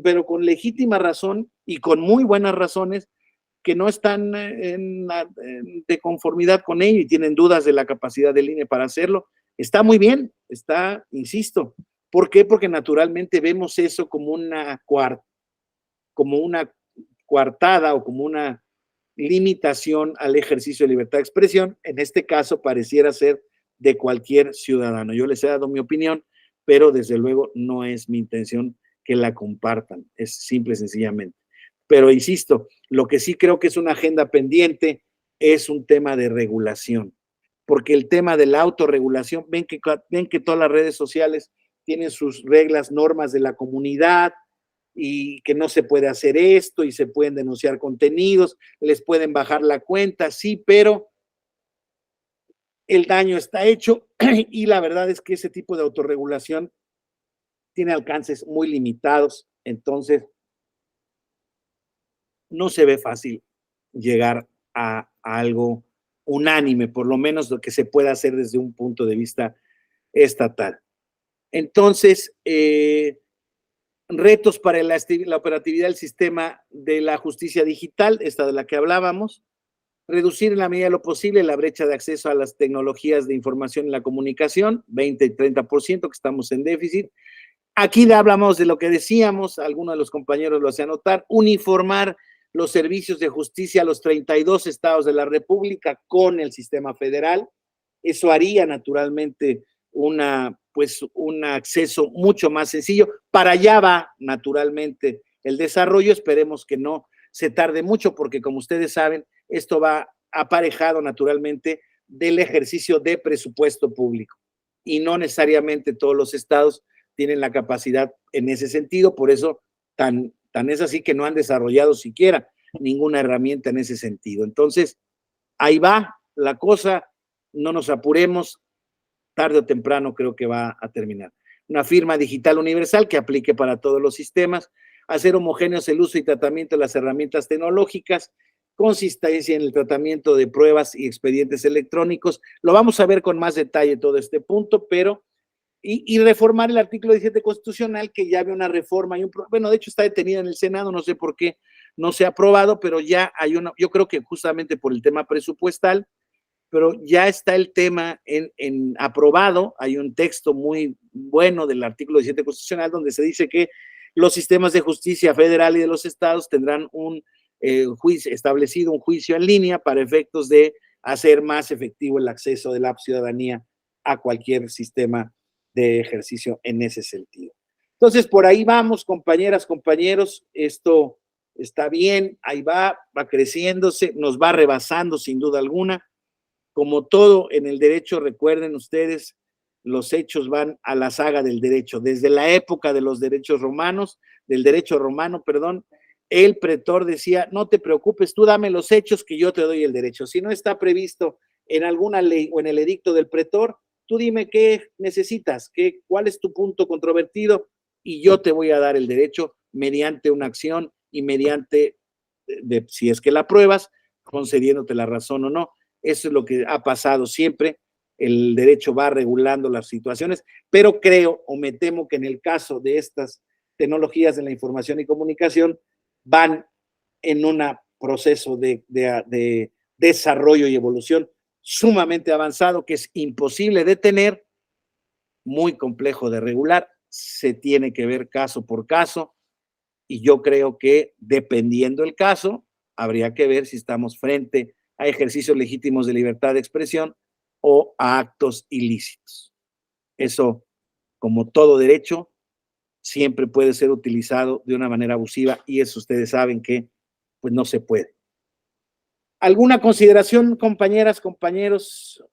pero con legítima razón y con muy buenas razones, que no están de conformidad con ello y tienen dudas de la capacidad del INE para hacerlo. Está muy bien, está, insisto. ¿Por qué? Porque naturalmente vemos eso como una coartada o como una limitación al ejercicio de libertad de expresión. En este caso pareciera ser de cualquier ciudadano. Yo les he dado mi opinión, pero desde luego no es mi intención que la compartan, es simple y sencillamente. Pero insisto, lo que sí creo que es una agenda pendiente es un tema de regulación, porque el tema de la autorregulación, ven que todas las redes sociales tienen sus reglas, normas de la comunidad, y que no se puede hacer esto y se pueden denunciar contenidos, les pueden bajar la cuenta, sí, pero el daño está hecho y la verdad es que ese tipo de autorregulación tiene alcances muy limitados, entonces no se ve fácil llegar a algo unánime, por lo menos lo que se pueda hacer desde un punto de vista estatal. Entonces, retos para la operatividad del sistema de la justicia digital, esta de la que hablábamos, reducir en la medida de lo posible la brecha de acceso a las tecnologías de información y la comunicación, 20 y 30% que estamos en déficit. Aquí hablamos de lo que decíamos, algunos de los compañeros lo hacían notar, uniformar los servicios de justicia a los 32 estados de la República con el sistema federal. Eso haría naturalmente un acceso mucho más sencillo. Para allá va naturalmente el desarrollo, esperemos que no se tarde mucho porque como ustedes saben, esto va aparejado naturalmente del ejercicio de presupuesto público y no necesariamente todos los estados tienen la capacidad en ese sentido, por eso tan Tan es así que no han desarrollado siquiera ninguna herramienta en ese sentido. Entonces, ahí va la cosa, no nos apuremos, tarde o temprano creo que va a terminar. Una firma digital universal que aplique para todos los sistemas, hacer homogéneos el uso y tratamiento de las herramientas tecnológicas, consistencia en el tratamiento de pruebas y expedientes electrónicos. Lo vamos a ver con más detalle todo este punto, pero y reformar el artículo 17 constitucional, que ya había una reforma, bueno, de hecho está detenida en el Senado, no sé por qué no se ha aprobado, pero ya hay una, yo creo que justamente por el tema presupuestal, pero ya está el tema en aprobado, hay un texto muy bueno del artículo 17 constitucional donde se dice que los sistemas de justicia federal y de los estados tendrán un juicio, establecido un juicio en línea para efectos de hacer más efectivo el acceso de la ciudadanía a cualquier sistema de ejercicio en ese sentido. Entonces, por ahí vamos, compañeras, compañeros, esto está bien, ahí va creciéndose, nos va rebasando sin duda alguna. Como todo en el derecho, recuerden ustedes, los hechos van a la saga del derecho. Desde la época de los derechos romanos, del derecho romano, perdón, el pretor decía, no te preocupes, tú dame los hechos que yo te doy el derecho. Si no está previsto en alguna ley o en el edicto del pretor, tú dime qué necesitas, cuál es tu punto controvertido y yo te voy a dar el derecho mediante una acción y mediante, si es que la pruebas, concediéndote la razón o no. Eso es lo que ha pasado siempre. El derecho va regulando las situaciones, pero creo o me temo que en el caso de estas tecnologías de la información y comunicación van en un proceso de desarrollo y evolución sumamente avanzado que es imposible de detener, muy complejo de regular, se tiene que ver caso por caso y yo creo que dependiendo el caso, habría que ver si estamos frente a ejercicios legítimos de libertad de expresión o a actos ilícitos. Eso, como todo derecho, siempre puede ser utilizado de una manera abusiva y eso ustedes saben que pues no se puede. ¿Alguna consideración, compañeras, compañeros?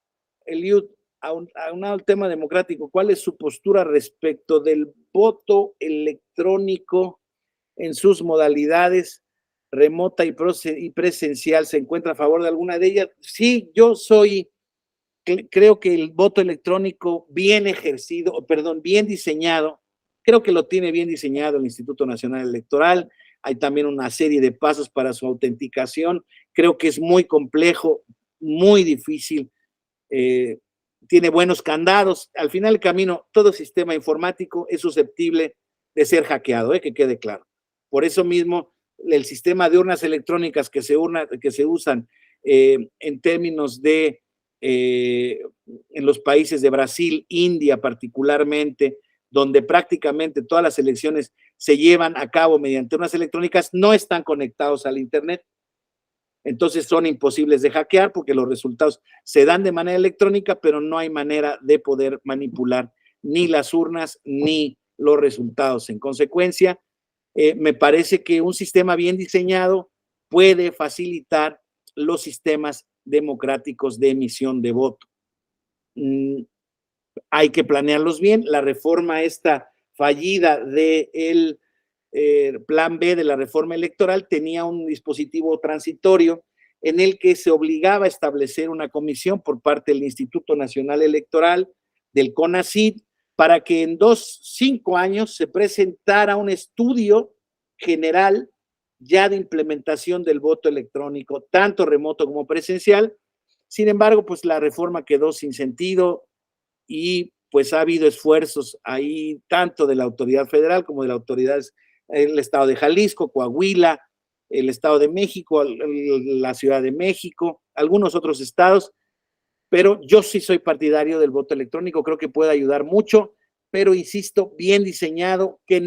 Eliud, aunado al tema democrático, ¿cuál es su postura respecto del voto electrónico en sus modalidades remota y presencial? ¿Se encuentra a favor de alguna de ellas? Sí, yo creo que el voto electrónico bien ejercido, perdón, bien diseñado, creo que lo tiene bien diseñado el Instituto Nacional Electoral. Hay también una serie de pasos para su autenticación. Creo que es muy complejo, muy difícil. Tiene buenos candados. Al final del camino, todo sistema informático es susceptible de ser hackeado, que quede claro. Por eso mismo, el sistema de urnas electrónicas que se usan en términos de en los países de Brasil, India particularmente, donde prácticamente todas las elecciones se llevan a cabo mediante urnas electrónicas, no están conectados al Internet. Entonces son imposibles de hackear porque los resultados se dan de manera electrónica, pero no hay manera de poder manipular ni las urnas ni los resultados. En consecuencia, me parece que un sistema bien diseñado puede facilitar los sistemas democráticos de emisión de voto. Hay que planearlos bien. La reforma esta fallida del plan B de la reforma electoral tenía un dispositivo transitorio en el que se obligaba a establecer una comisión por parte del Instituto Nacional Electoral, del CONACYT, para que en 5 años se presentara un estudio general ya de implementación del voto electrónico, tanto remoto como presencial. Sin embargo, pues la reforma quedó sin sentido y pues ha habido esfuerzos ahí tanto de la autoridad federal como de las autoridades, el estado de Jalisco, Coahuila, el estado de México, la Ciudad de México, algunos otros estados, pero yo sí soy partidario del voto electrónico, creo que puede ayudar mucho, pero insisto, bien diseñado, que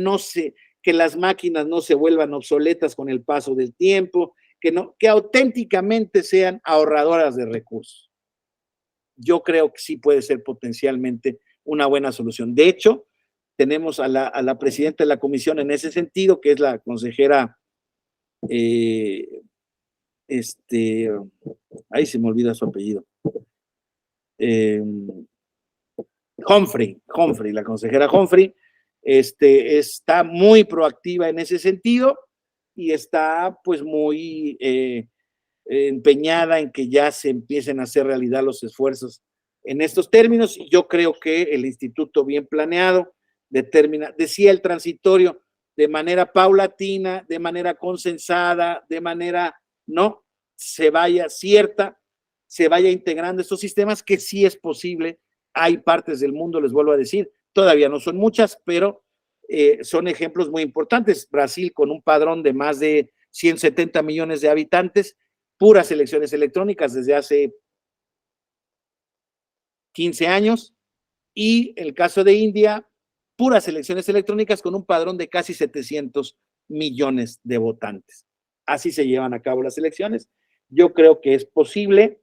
las máquinas no se vuelvan obsoletas con el paso del tiempo, que auténticamente sean ahorradoras de recursos. Yo creo que sí puede ser potencialmente una buena solución. De hecho, tenemos a la presidenta de la comisión en ese sentido, que es la consejera, ahí se me olvida su apellido. Humphrey, la consejera Humphrey, está muy proactiva en ese sentido y está pues muy empeñada en que ya se empiecen a hacer realidad los esfuerzos en estos términos. Y yo creo que el instituto bien planeado determina, decía el transitorio, de manera paulatina, de manera consensada, de manera, no, se vaya integrando estos sistemas, que sí es posible. Hay partes del mundo, les vuelvo a decir, todavía no son muchas, pero son ejemplos muy importantes. Brasil, con un padrón de más de 170 millones de habitantes, puras elecciones electrónicas desde hace 15 años, y el caso de India, puras elecciones electrónicas con un padrón de casi 700 millones de votantes. Así se llevan a cabo las elecciones. Yo creo que es posible,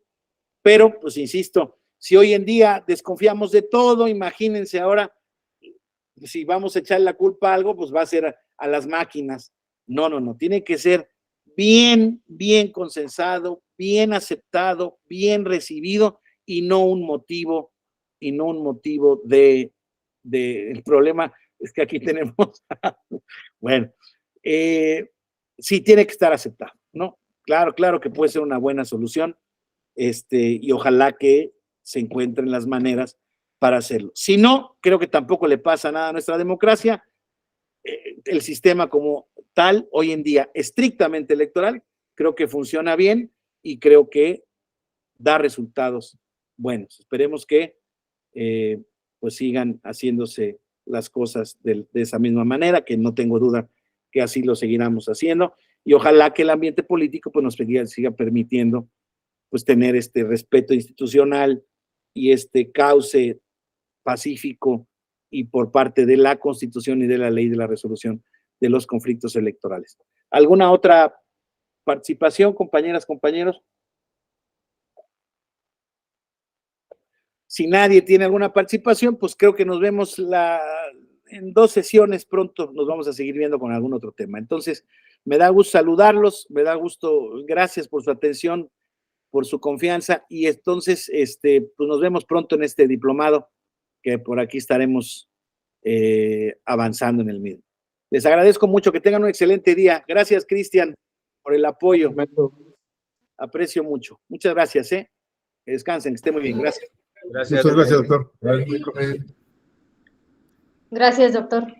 pero pues insisto, si hoy en día desconfiamos de todo, imagínense ahora, si vamos a echar la culpa a algo, pues va a ser a las máquinas. No, tiene que ser bien consensado, bien aceptado, bien recibido, y no un motivo de el problema es que aquí tenemos, bueno, sí tiene que estar aceptado, ¿no? Claro que puede ser una buena solución, y ojalá que se encuentren las maneras para hacerlo. Si no, creo que tampoco le pasa nada a nuestra democracia. El sistema como tal, hoy en día, estrictamente electoral, creo que funciona bien y creo que da resultados buenos. Esperemos que pues sigan haciéndose las cosas de esa misma manera, que no tengo duda que así lo seguiremos haciendo, y ojalá que el ambiente político pues nos siga permitiendo pues tener este respeto institucional y este cauce pacífico y por parte de la Constitución y de la ley de la resolución de los conflictos electorales. ¿Alguna otra participación, compañeras, compañeros? Si nadie tiene alguna participación, pues creo que nos vemos en 2 sesiones pronto, nos vamos a seguir viendo con algún otro tema. Entonces, me da gusto saludarlos, me da gusto, gracias por su atención, por su confianza, y entonces, pues nos vemos pronto en este diplomado, que por aquí estaremos avanzando en el mismo. Les agradezco mucho, que tengan un excelente día. Gracias, Cristian, por el apoyo. Aprecio mucho. Muchas gracias, Que descansen, que estén muy bien. Gracias. Muchas gracias, doctor. Gracias, doctor.